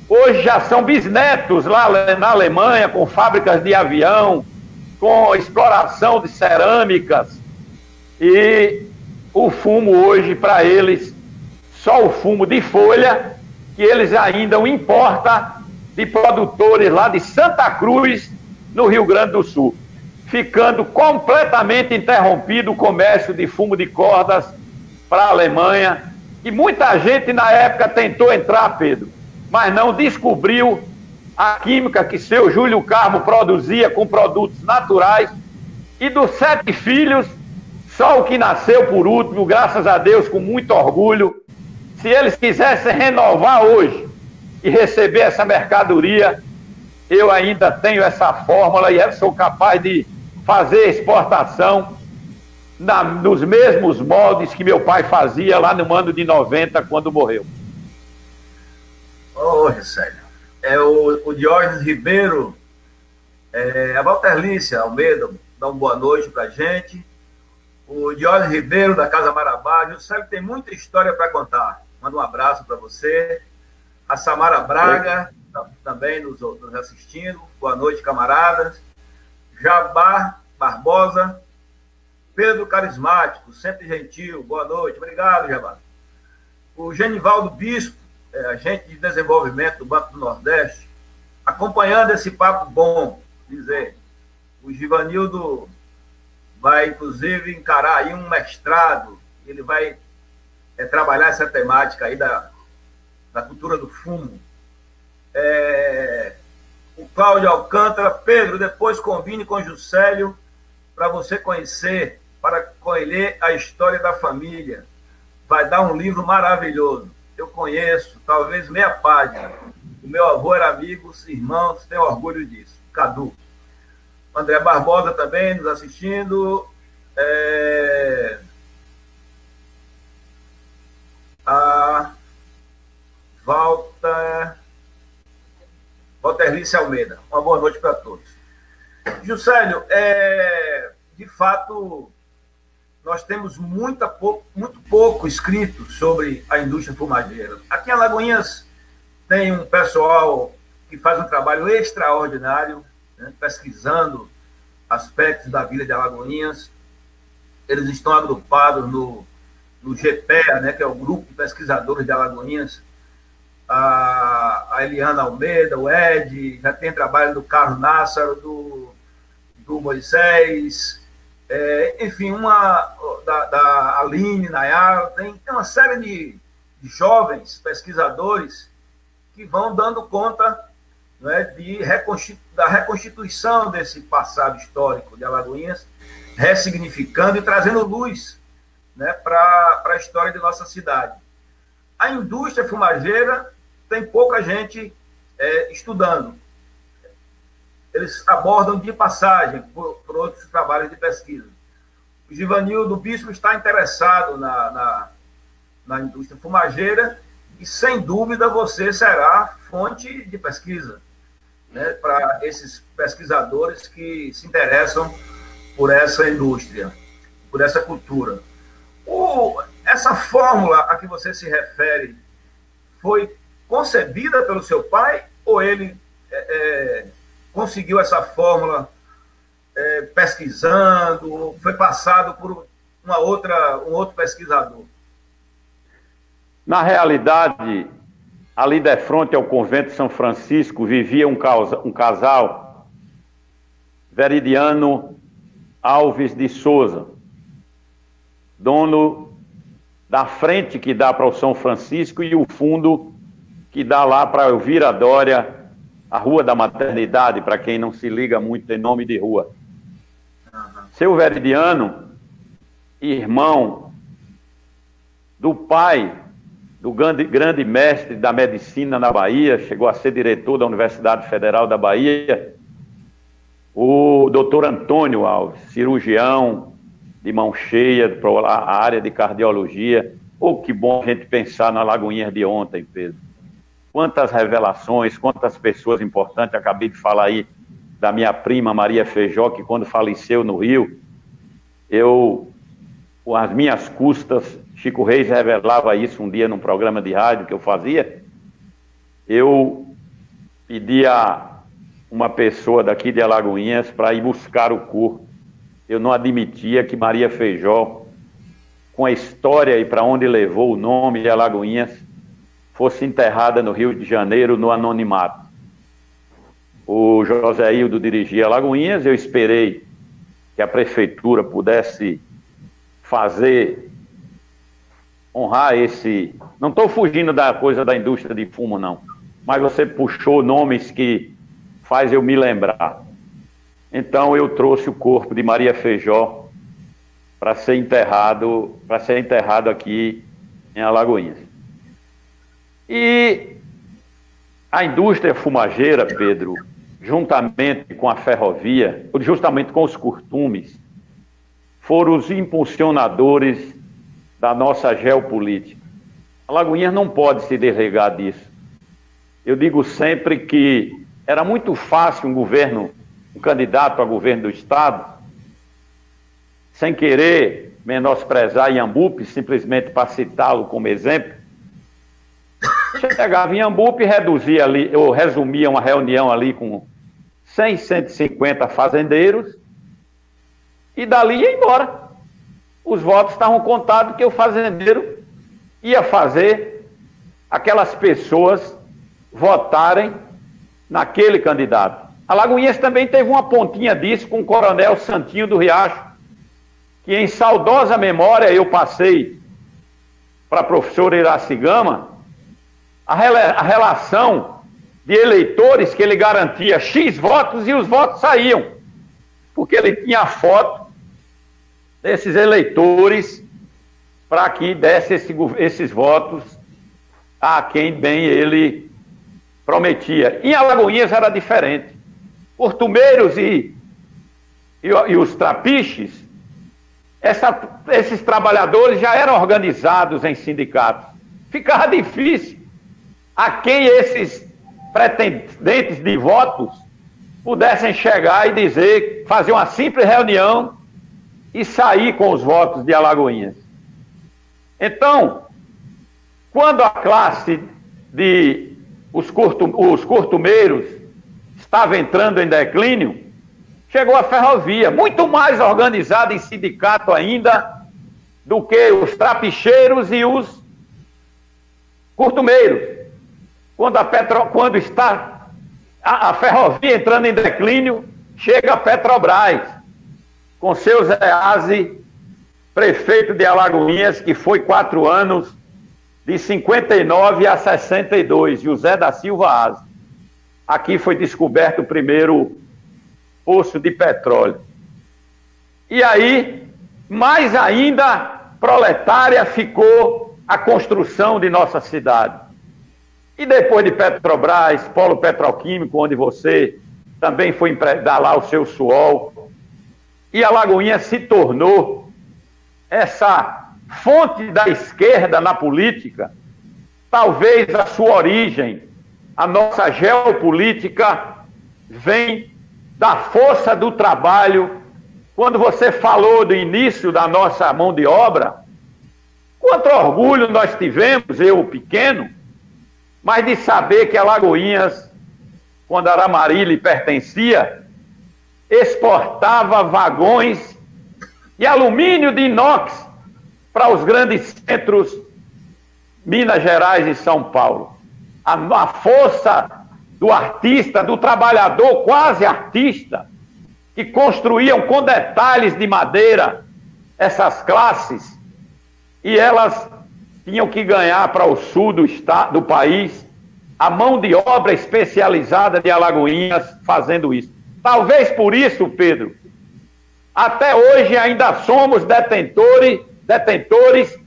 Hoje já são bisnetos lá na Alemanha, com fábricas de avião, com exploração de cerâmicas, e o fumo hoje para eles, só o fumo de folha, que eles ainda importam de produtores lá de Santa Cruz, no Rio Grande do Sul, ficando completamente interrompido o comércio de fumo de cordas para a Alemanha, e muita gente na época tentou entrar, Pedro, mas não descobriu a química que seu Júlio Carmo produzia com produtos naturais, e dos 7 filhos, só o que nasceu por último, graças a Deus, com muito orgulho. Se eles quisessem renovar hoje e receber essa mercadoria, eu ainda tenho essa fórmula e sou capaz de fazer exportação nos mesmos moldes que meu pai fazia lá no ano de 90, quando morreu. Ô, Ricélio, o Diógenes Ribeiro, a Walterlícia Almeida, dá uma boa noite pra gente. O Diógenes Ribeiro, da Casa Marabá, o Célio tem muita história para contar. Manda um abraço para você. A Samara Braga, também nos assistindo. Boa noite, camaradas. Jabá Barbosa. Pedro Carismático, sempre gentil. Boa noite. Obrigado, Jabá. O Genivaldo Bispo, agente de desenvolvimento do Banco do Nordeste, acompanhando esse papo bom, dizer. O Givanildo vai, inclusive, encarar aí um mestrado. Ele vai trabalhar essa temática aí da cultura do fumo. O Cláudio Alcântara, Pedro, depois combine com Juscelio para você conhecer, para colher a história da família. Vai dar um livro maravilhoso. Eu conheço, talvez meia página. O meu avô era amigo, irmãos, tenho orgulho disso. Cadu. André Barbosa também nos assistindo. A Walterlícia Almeida. Uma boa noite para todos. Juscelio, de fato, nós temos muito pouco escrito sobre a indústria fumageira. Aqui em Alagoinhas tem um pessoal que faz um trabalho extraordinário, né, pesquisando aspectos da vida de Alagoinhas. Eles estão agrupados no GPEA, né, que é o Grupo de Pesquisadores de Alagoinhas. A Eliana Almeida, o Ed, já tem trabalho do Carlos Nassar, do Moisés, enfim, da Aline Nayara. Tem uma série de jovens pesquisadores que vão dando conta, né, da reconstituição desse passado histórico de Alagoinhas, ressignificando e trazendo luz, né, para a história de nossa cidade. A indústria fumageira tem pouca gente estudando. Eles abordam de passagem por outros trabalhos de pesquisa. O Givanildo Bispo está interessado na indústria fumageira e, sem dúvida, você será fonte de pesquisa, né, para esses pesquisadores que se interessam por essa indústria, por essa cultura. Essa fórmula a que você se refere foi concebida pelo seu pai ou ele conseguiu essa fórmula pesquisando, foi passado por um outro pesquisador? Na realidade, ali de frente ao convento de São Francisco vivia um casal, Veridiano Alves de Souza, dono da frente que dá para o São Francisco e o fundo que dá lá para Elvira Dória, a Rua da Maternidade, para quem não se liga muito em nome de rua. Seu Veridiano, irmão do pai do grande mestre da medicina na Bahia, chegou a ser diretor da Universidade Federal da Bahia, o doutor Antônio Alves, cirurgião de mão cheia para a área de cardiologia. Que bom a gente pensar na Alagoinhas de ontem, Pedro. Quantas revelações, quantas pessoas importantes. Acabei de falar aí da minha prima Maria Feijó, que quando faleceu no Rio, com as minhas custas, Chico Reis revelava isso um dia num programa de rádio que eu fazia, eu pedi a uma pessoa daqui de Alagoinhas para ir buscar o corpo. Eu não admitia que Maria Feijó, com a história e para onde levou o nome de Alagoinhas, fosse enterrada no Rio de Janeiro, no anonimato. O José Hildo dirigia Alagoinhas, eu esperei que a prefeitura pudesse honrar esse... Não estou fugindo da coisa da indústria de fumo, não, mas você puxou nomes que faz eu me lembrar. Então eu trouxe o corpo de Maria Feijó para ser enterrado aqui em Alagoinhas. E a indústria fumageira, Pedro, juntamente com a ferrovia, justamente com os curtumes, foram os impulsionadores da nossa geopolítica. Alagoinhas não pode se desligar disso. Eu digo sempre que era muito fácil um candidato a governo do Estado, sem querer menosprezar Iambupe, simplesmente para citá-lo como exemplo, chegava em Iambupe e reduzia ali, ou resumia uma reunião ali com 100, 150 fazendeiros, e dali ia embora. Os votos estavam contados que o fazendeiro ia fazer aquelas pessoas votarem naquele candidato. Alagoinhas também teve uma pontinha disso com o coronel Santinho do Riacho, que em saudosa memória eu passei para a professora Iraci Gama a relação de eleitores que ele garantia X votos e os votos saíam, porque ele tinha a foto desses eleitores para que desse esses votos a quem bem ele prometia. Em Alagoinhas era diferente. Curtumeiros e os trapiches, esses trabalhadores já eram organizados em sindicatos. Ficava difícil a quem esses pretendentes de votos pudessem chegar e dizer, fazer uma simples reunião e sair com os votos de Alagoinhas. Então, quando a classe de os curtumeiros estava entrando em declínio, chegou a ferrovia, muito mais organizada em sindicato ainda do que os trapicheiros e os curtumeiros. Quando está a ferrovia entrando em declínio, chega a Petrobras, com seu Zé Aze, prefeito de Alagoinhas, que foi 4 anos, de 59 a 62, e o Zé da Silva Aze. Aqui foi descoberto o primeiro poço de petróleo. E aí, mais ainda, proletária ficou a construção de nossa cidade. E depois de Petrobras, polo petroquímico, onde você também foi dar lá o seu suor, e Alagoinhas se tornou essa fonte da esquerda na política. Talvez a sua origem, a nossa geopolítica, vem da força do trabalho. Quando você falou do início da nossa mão de obra, quanto orgulho nós tivemos, eu pequeno, mas de saber que Alagoinhas, quando Aramari lhe pertencia, exportava vagões de alumínio de inox para os grandes centros, Minas Gerais e São Paulo. A força do artista, do trabalhador quase artista, que construíam com detalhes de madeira essas classes, e elas tinham que ganhar para o sul do país a mão de obra especializada de Alagoinhas fazendo isso. Talvez por isso, Pedro, até hoje ainda somos detentores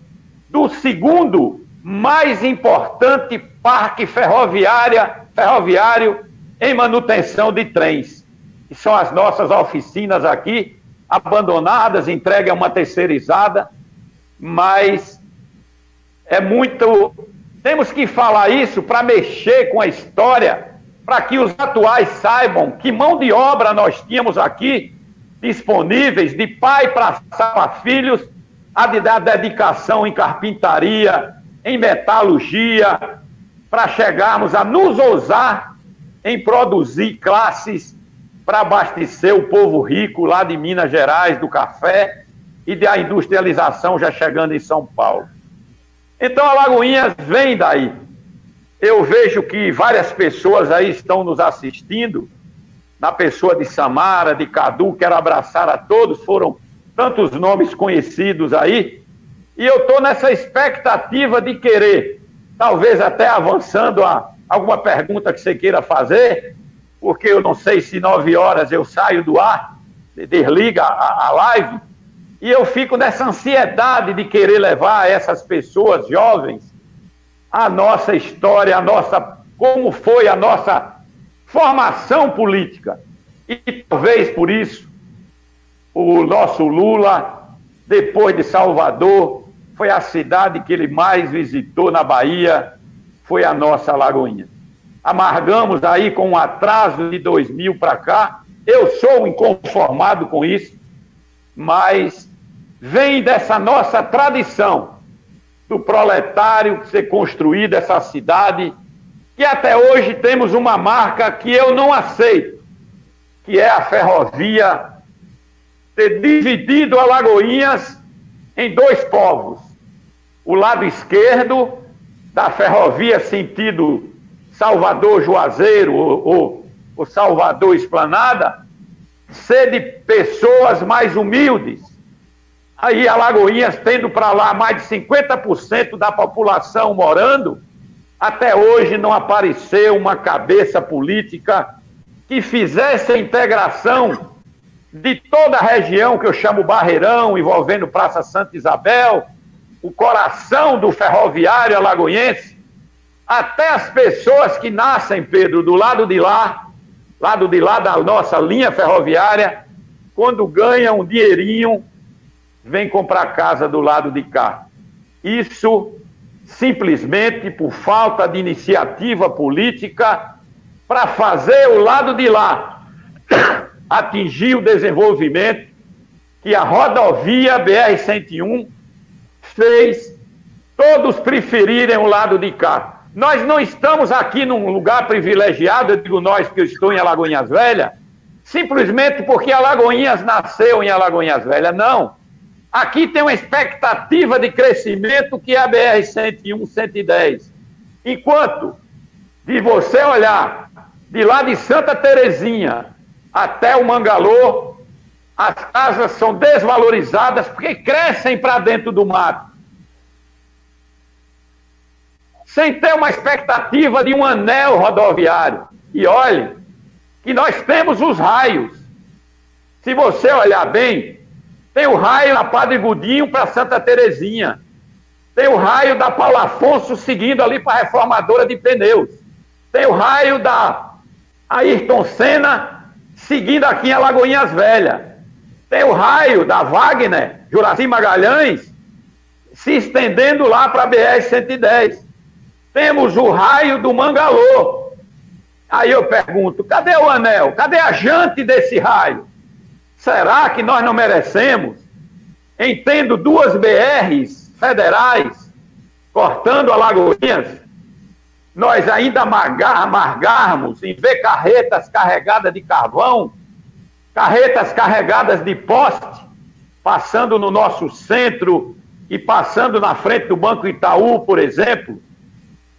do segundo mais importante parque ferroviário em manutenção de trens, que são as nossas oficinas aqui, abandonadas, entregue a uma terceirizada, mas é muito... Temos que falar isso para mexer com a história, para que os atuais saibam que mão de obra nós tínhamos aqui disponíveis, de pai para filhos, a dedicação em carpintaria, em metalurgia, para chegarmos a nos ousar em produzir classes para abastecer o povo rico lá de Minas Gerais, do café e da industrialização já chegando em São Paulo. Então, Alagoinhas vem daí. Eu vejo que várias pessoas aí estão nos assistindo, na pessoa de Samara, de Cadu, quero abraçar a todos, foram tantos nomes conhecidos aí, e eu estou nessa expectativa de querer, talvez até avançando a alguma pergunta que você queira fazer, porque eu não sei se 9 horas eu saio do ar, desliga a live, e eu fico nessa ansiedade de querer levar a essas pessoas jovens a nossa história, como foi a nossa formação política. E talvez por isso o nosso Lula, depois de Salvador, foi a cidade que ele mais visitou na Bahia, foi a nossa Alagoinha. Amargamos aí com um atraso de 2000 para cá, eu sou inconformado com isso, mas vem dessa nossa tradição do proletário ser construída essa cidade, que até hoje temos uma marca que eu não aceito, que é a ferrovia ter dividido Alagoinhas em 2 povos. O lado esquerdo da ferrovia sentido Salvador-Juazeiro ou Salvador-Esplanada, ser de pessoas mais humildes. Aí Alagoinhas tendo para lá mais de 50% da população morando, até hoje não apareceu uma cabeça política que fizesse a integração de toda a região, que eu chamo Barreirão, envolvendo Praça Santa Isabel, o coração do ferroviário alagoense, até as pessoas que nascem, Pedro, do lado de lá da nossa linha ferroviária, quando ganham um dinheirinho, vem comprar casa do lado de cá. Isso simplesmente por falta de iniciativa política para fazer o lado de lá atingir o desenvolvimento que a rodovia BR-101 fez todos preferirem o lado de cá. Nós não estamos aqui num lugar privilegiado, eu digo nós que eu estou em Alagoinhas Velhas, simplesmente porque Alagoinhas nasceu em Alagoinhas Velhas. Não. Aqui tem uma expectativa de crescimento que é a BR-101, 110. Enquanto de você olhar de lá de Santa Terezinha até o Mangalô, as casas são desvalorizadas porque crescem para dentro do mato. Sem ter uma expectativa de um anel rodoviário. E olhe que nós temos os raios. Se você olhar bem, tem o raio da Padre Godinho para Santa Terezinha. Tem o raio da Paulo Afonso seguindo ali para a Reformadora de Pneus. Tem o raio da Ayrton Senna seguindo aqui em Alagoinhas Velhas. Tem o raio da Wagner, Juraci Magalhães, se estendendo lá para a BR-110. Temos o raio do Mangalô. Aí eu pergunto, cadê o anel? Cadê a jante desse raio? Será que nós não merecemos, em tendo duas BRs federais cortando Alagoinhas, nós ainda amargarmos em ver carretas carregadas de carvão, carretas carregadas de poste, passando no nosso centro e passando na frente do Banco Itaú, por exemplo?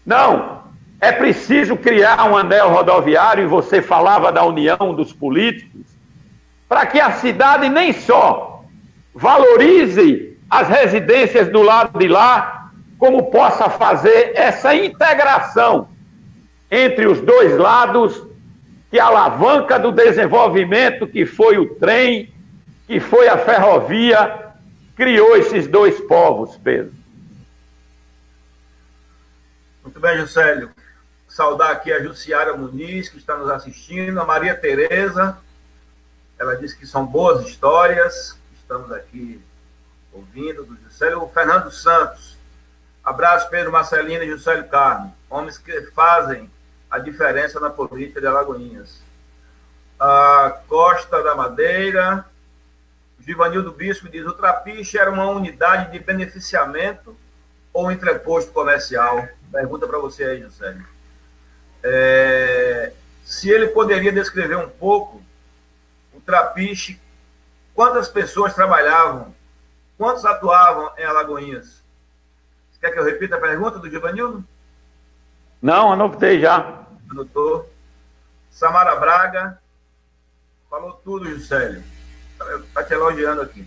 Não, é preciso criar um anel rodoviário, e você falava da união dos políticos, para que a cidade nem só valorize as residências do lado de lá, como possa fazer essa integração entre os dois lados, que a alavanca do desenvolvimento, que foi o trem, que foi a ferrovia, criou esses dois povos, Pedro. Muito bem, Juscelio. Saudar aqui a Jussiara Muniz, que está nos assistindo, a Maria Tereza, ela disse que são boas histórias, estamos aqui ouvindo do Juscelio. O Fernando Santos, abraço, Pedro Marcelino e Juscelio Carmo, homens que fazem a diferença na política de Alagoinhas. A Costa da Madeira, Givanildo Bispo diz, o Trapiche era uma unidade de beneficiamento ou um entreposto comercial? Pergunta para você aí, Juscelio. Se ele poderia descrever um pouco o Trapiche, quantas pessoas trabalhavam, quantos atuavam em Alagoinhas? Você quer que eu repita a pergunta do Givanildo? Não, anotei já. Anotou. Samara Braga, falou tudo, Juscelio. Está te elogiando aqui.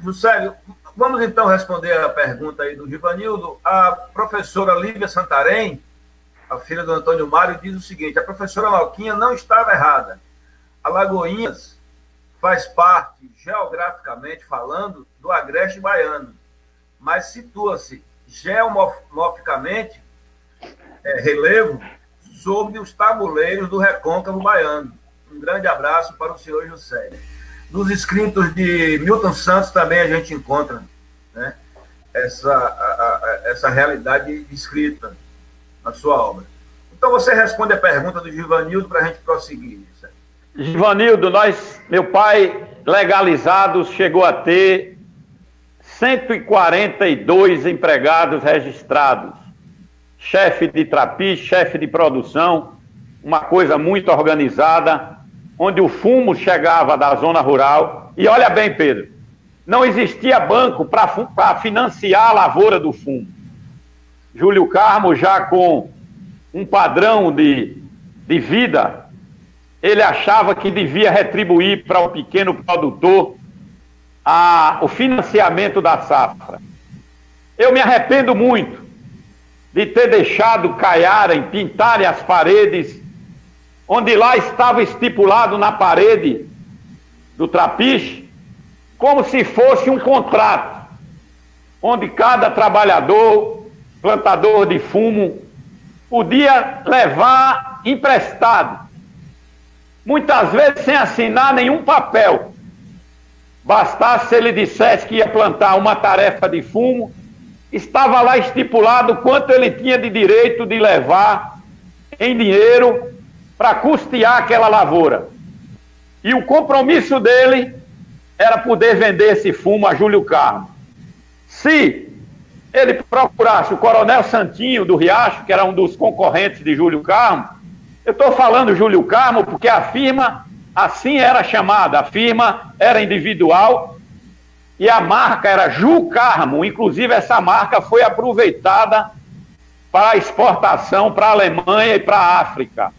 Juscelio, vamos então responder a pergunta aí do Givanildo. A professora Lívia Santarém, a filha do Antônio Mário, diz o seguinte: a professora Malquinha não estava errada. Alagoinhas faz parte, geograficamente falando, do agreste baiano, mas situa-se geomorficamente, relevo, sobre os tabuleiros do recôncavo baiano. Um grande abraço para o senhor Juscelio. Nos escritos de Milton Santos também a gente encontra, né, essa realidade escrita na sua obra. Então você responde a pergunta do Givanildo para a gente prosseguir. Givanildo, meu pai, legalizado, chegou a ter 142 empregados registrados. Chefe de trapiche, chefe de produção, uma coisa muito organizada, onde o fumo chegava da zona rural. E olha bem, Pedro, não existia banco para financiar a lavoura do fumo. Júlio Carmo, já com um padrão de vida, ele achava que devia retribuir para o pequeno produtor o financiamento da safra. Eu me arrependo muito de ter deixado caiarem, pintarem as paredes, onde lá estava estipulado na parede do trapiche, como se fosse um contrato, onde cada trabalhador, plantador de fumo, podia levar emprestado, muitas vezes sem assinar nenhum papel. Bastasse ele dissesse que ia plantar uma tarefa de fumo, estava lá estipulado quanto ele tinha de direito de levar em dinheiro para custear aquela lavoura. E o compromisso dele era poder vender esse fumo a Júlio Carmo. Se ele procurasse o Coronel Santinho do Riacho, que era um dos concorrentes de Júlio Carmo, eu estou falando Júlio Carmo porque a firma assim era chamada, a firma era individual e a marca era Ju Carmo. Inclusive essa marca foi aproveitada para exportação para a Alemanha e para a África.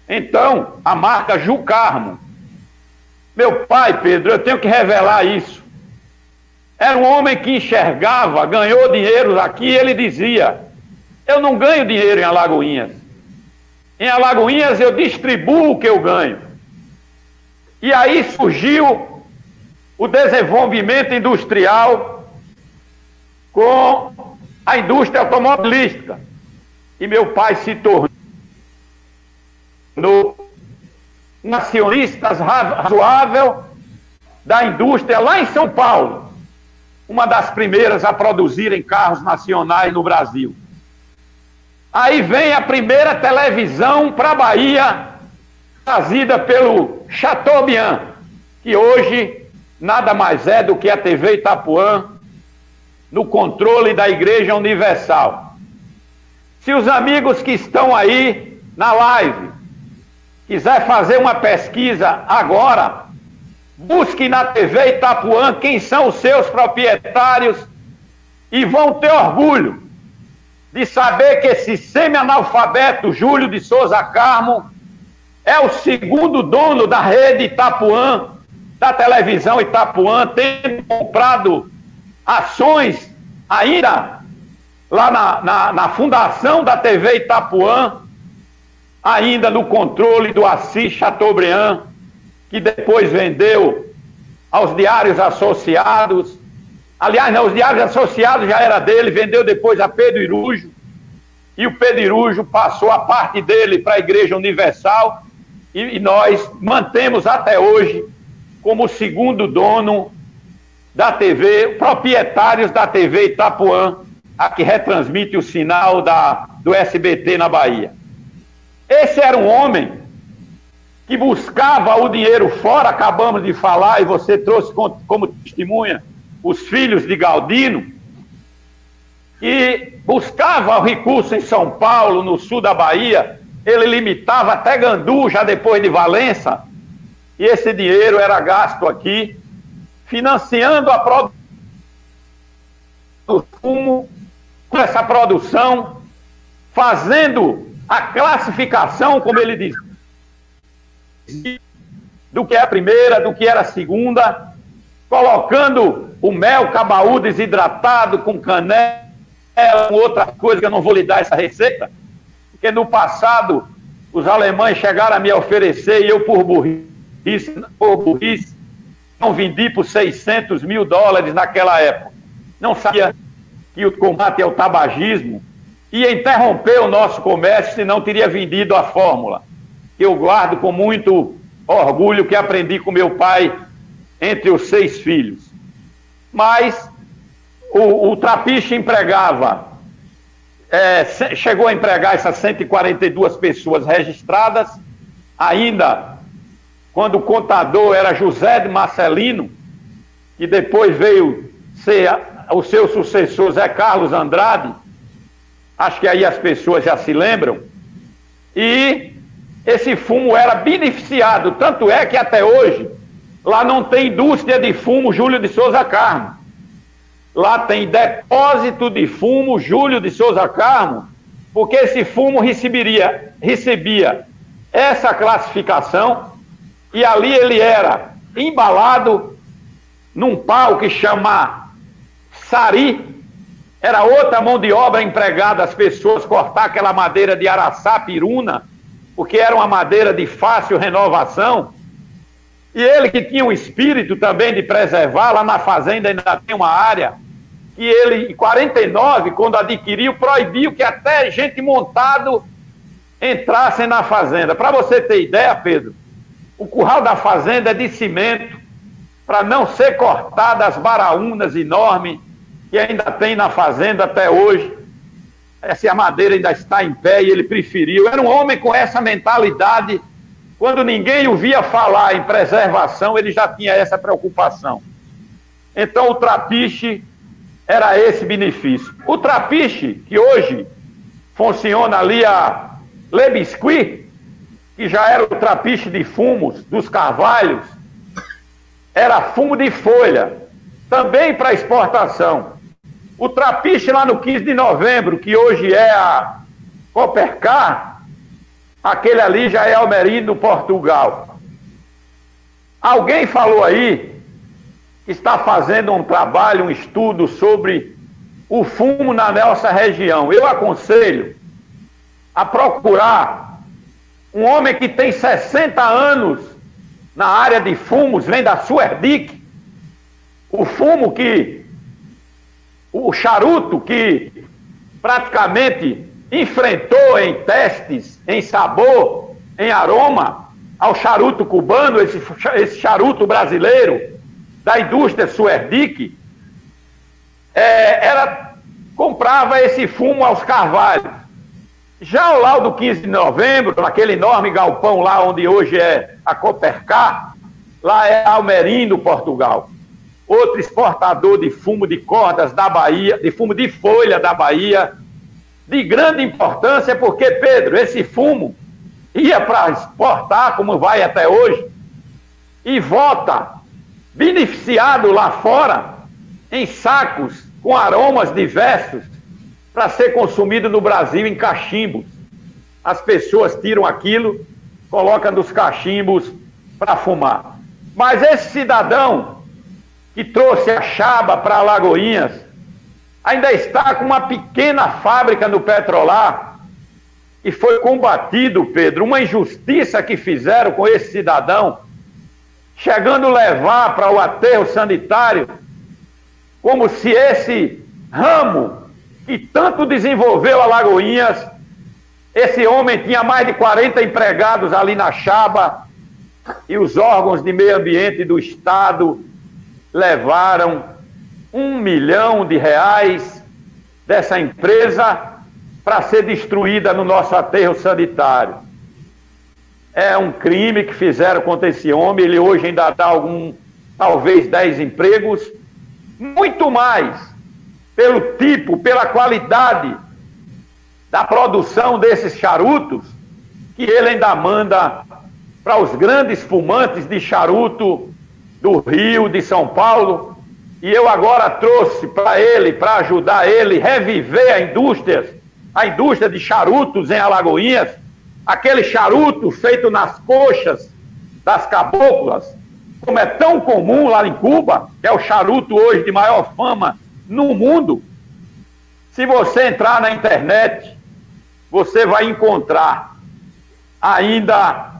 Então, a marca Ju Carmo. Meu pai, Pedro, eu tenho que revelar isso. Era um homem que enxergava, ganhou dinheiro aqui, e ele dizia: eu não ganho dinheiro em Alagoinhas. Em Alagoinhas eu distribuo o que eu ganho. E aí surgiu o desenvolvimento industrial com a indústria automobilística. E meu pai se tornou um acionista razoável da indústria lá em São Paulo, uma das primeiras a produzirem carros nacionais no Brasil. Aí vem a primeira televisão para a Bahia, trazida pelo Chateaubriand, que hoje nada mais é do que a TV Itapuã, no controle da Igreja Universal. Se os amigos que estão aí na live quiser fazer uma pesquisa agora, busque na TV Itapuã quem são os seus proprietários e vão ter orgulho de saber que esse semi-analfabeto Júlio de Souza Carmo é o segundo dono da rede Itapuã, da televisão Itapuã, tendo comprado ações ainda lá na fundação da TV Itapuã, ainda no controle do Assis Chateaubriand, que depois vendeu aos Diários Associados. Aliás, não, os Diários Associados já era dele, vendeu depois a Pedro Irujo, e o Pedro Irujo passou a parte dele para a Igreja Universal, e nós mantemos até hoje como segundo dono da TV, proprietários da TV Itapuã, a que retransmite o sinal do SBT na Bahia. Esse era um homem que buscava o dinheiro fora, acabamos de falar, e você trouxe como testemunha os filhos de Galdino, que buscava o recurso em São Paulo, no sul da Bahia. Ele limitava até Gandu, já depois de Valença, e esse dinheiro era gasto aqui, financiando a produção do fumo, com essa produção, fazendo a classificação, como ele diz, do que é a primeira, do que era a segunda, colocando o mel cabaú desidratado com canela, outra coisa que eu não vou lhe dar essa receita, porque no passado os alemães chegaram a me oferecer e eu por burrice não vendi por $600 mil naquela época. Não sabia que o combate ao tabagismo ia interromper o nosso comércio, senão teria vendido a fórmula, que eu guardo com muito orgulho, que aprendi com meu pai entre os 6 filhos. Mas o Trapiche empregava, chegou a empregar essas 142 pessoas registradas, ainda quando o contador era José de Marcelino, que depois veio ser o seu sucessor, Zé Carlos Andrade, acho que aí as pessoas já se lembram, e esse fumo era beneficiado, tanto é que até hoje lá não tem indústria de fumo Júlio de Souza Carmo. Lá tem depósito de fumo Júlio de Souza Carmo, porque esse fumo recebia essa classificação, e ali ele era embalado num pau que chama sari, era outra mão de obra empregada, as pessoas cortar aquela madeira de araçá piruna, porque era uma madeira de fácil renovação. E ele, que tinha um espírito também de preservar, lá na fazenda ainda tem uma área que ele, em 49, quando adquiriu, proibiu que até gente montado entrassem na fazenda. Para você ter ideia, Pedro, o curral da fazenda é de cimento, para não ser cortada as baraúnas enormes que ainda tem na fazenda até hoje. Essa madeira ainda está em pé e ele preferiu. Era um homem com essa mentalidade, Quando ninguém ouvia falar em preservação, ele já tinha essa preocupação. Então, o trapiche era esse benefício. O trapiche, que hoje funciona ali a Le Biscuit, que já era o trapiche de fumos dos carvalhos, era fumo de folha, também para exportação. O trapiche lá no 15 de novembro, que hoje é a Copercar, aquele ali já é Almerindo, Portugal. Alguém falou aí que está fazendo um trabalho, um estudo sobre o fumo na nossa região. Eu aconselho a procurar um homem que tem 60 anos na área de fumos, vem da Suerdic, o fumo que, o charuto que praticamente enfrentou em testes, em sabor, em aroma, ao charuto cubano, esse charuto brasileiro, da indústria Suerdic, comprava esse fumo aos carvalhos. Já ao lado do 15 de novembro, naquele enorme galpão lá onde hoje é a Copercar, lá é Almerindo, Portugal. Outro exportador de fumo de cordas da Bahia, de fumo de folha da Bahia, de grande importância, porque, Pedro, esse fumo ia para exportar, como vai até hoje, e volta beneficiado lá fora, em sacos com aromas diversos, para ser consumido no Brasil em cachimbos. As pessoas tiram aquilo, colocam nos cachimbos para fumar. Mas esse cidadão que trouxe a chaba para Alagoinhas ainda está com uma pequena fábrica no Petrolar e foi combatido, Pedro, uma injustiça que fizeram com esse cidadão, chegando a levar para o aterro sanitário, como se esse ramo que tanto desenvolveu Alagoinhas, esse homem tinha mais de 40 empregados ali na chaba, e os órgãos de meio ambiente do Estado levaram R$1 milhão dessa empresa para ser destruída no nosso aterro sanitário. É um crime que fizeram contra esse homem. Ele hoje ainda dá talvez 10 empregos, muito mais pelo tipo, pela qualidade da produção desses charutos, que ele ainda manda para os grandes fumantes de charuto do Rio, de São Paulo. E eu agora trouxe para ele, para ajudar ele, reviver a indústria de charutos em Alagoinhas, aquele charuto feito nas coxas das caboclas, como é tão comum lá em Cuba, que é o charuto hoje de maior fama no mundo. Se você entrar na internet, você vai encontrar ainda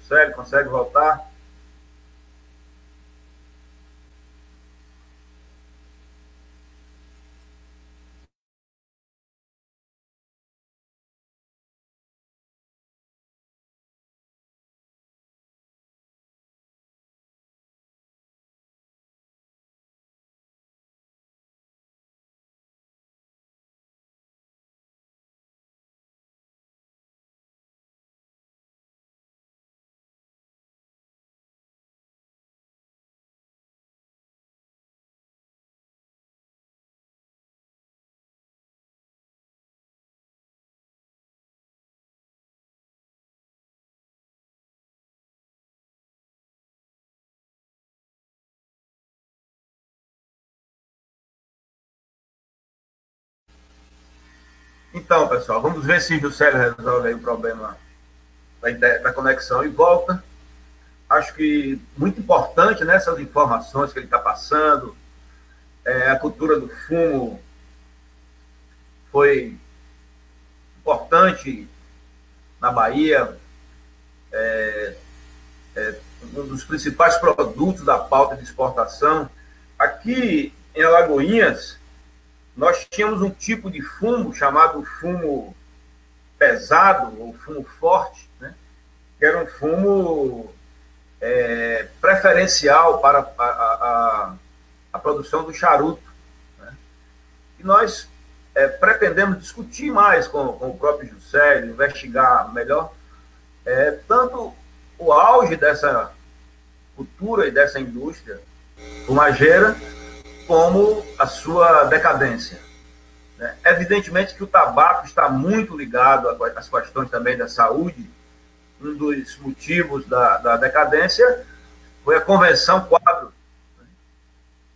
Juscelio, consegue voltar? Então, pessoal, vamos ver se o Juscelio resolve aí o problema da conexão e volta. Acho que muito importante nessas informações que ele está passando, a cultura do fumo foi importante na Bahia, um dos principais produtos da pauta de exportação. Aqui em Alagoinhas, nós tínhamos um tipo de fumo chamado fumo pesado, ou fumo forte, né? Que era um fumo preferencial para a produção do charuto, né? E nós pretendemos discutir mais com o próprio Juscelio, investigar melhor, tanto o auge dessa cultura e dessa indústria fumageira, como a sua decadência. Evidentemente que o tabaco está muito ligado às questões também da saúde. Um dos motivos da decadência foi a Convenção Quadro, né,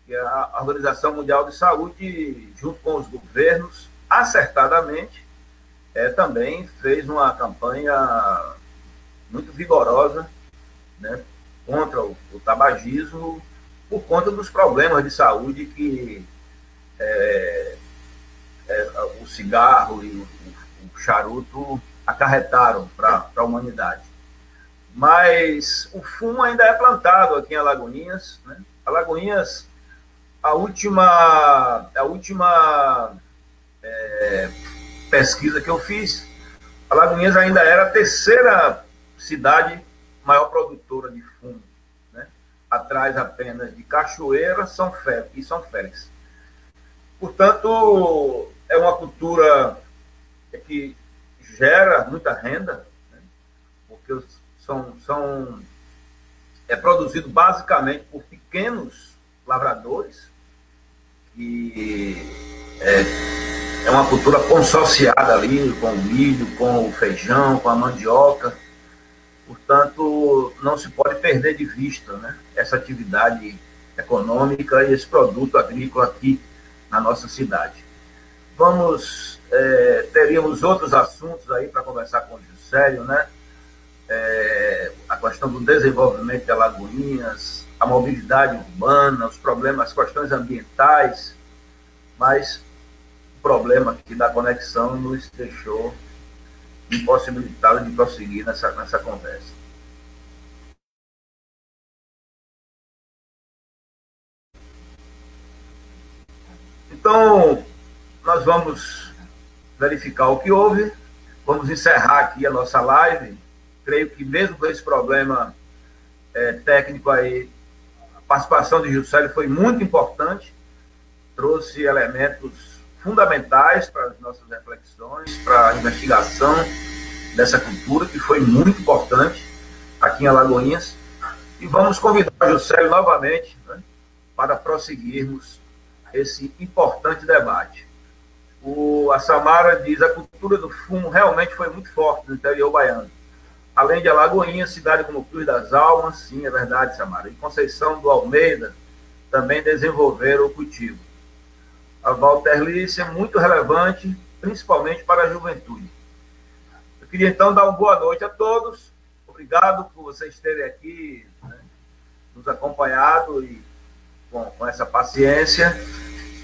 que a Organização Mundial de Saúde, junto com os governos, acertadamente, também fez uma campanha muito vigorosa, né, contra o tabagismo, por conta dos problemas de saúde que o cigarro e o charuto acarretaram para a humanidade. Mas o fumo ainda é plantado aqui em Alagoinhas, né? Alagoinhas, a última pesquisa que eu fiz, Alagoinhas ainda era a terceira cidade maior produtora de fumo, atrás apenas de Cachoeira e São Félix. Portanto, é uma cultura que gera muita renda, né? Porque é produzido basicamente por pequenos lavradores, e é uma cultura consociada ali com o milho, com o feijão, com a mandioca. Portanto, não se pode perder de vista, né, essa atividade econômica e esse produto agrícola aqui na nossa cidade. Teríamos outros assuntos aí para conversar com o Juscelio, né? A questão do desenvolvimento de Alagoinhas, a mobilidade urbana, os problemas, as questões ambientais, mas o problema aqui da conexão nos deixou impossibilitado de prosseguir nessa conversa. Então, nós vamos verificar o que houve, vamos encerrar aqui a nossa live. Creio que mesmo com esse problema técnico aí, a participação de Juscelio foi muito importante, trouxe elementos fundamentais para as nossas reflexões, para a investigação dessa cultura, que foi muito importante aqui em Alagoinhas. E vamos convidar o Juscelio novamente, né, para prosseguirmos esse importante debate. A Samara diz: a cultura do fumo realmente foi muito forte no interior baiano. Além de Alagoinhas, cidade como Cruz das Almas, sim, é verdade, Samara, e Conceição do Almeida também desenvolveram o cultivo. A Valterlice é muito relevante, principalmente para a juventude. Eu queria, então, dar uma boa noite a todos. Obrigado por vocês terem aqui, né, nos acompanhado e com essa paciência.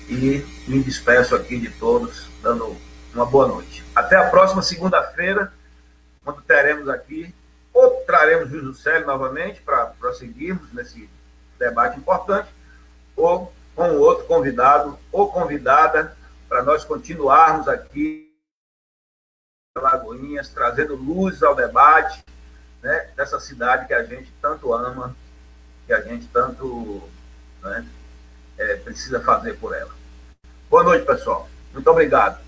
E me despeço aqui de todos, dando uma boa noite. Até a próxima segunda-feira, quando teremos aqui o traremos o Juscelio novamente para prosseguirmos nesse debate importante, ou com outro convidado ou convidada, para nós continuarmos aqui em Lagoinhas, trazendo luz ao debate, né, dessa cidade que a gente tanto ama, que a gente tanto, né, precisa fazer por ela. Boa noite, pessoal. Muito obrigado.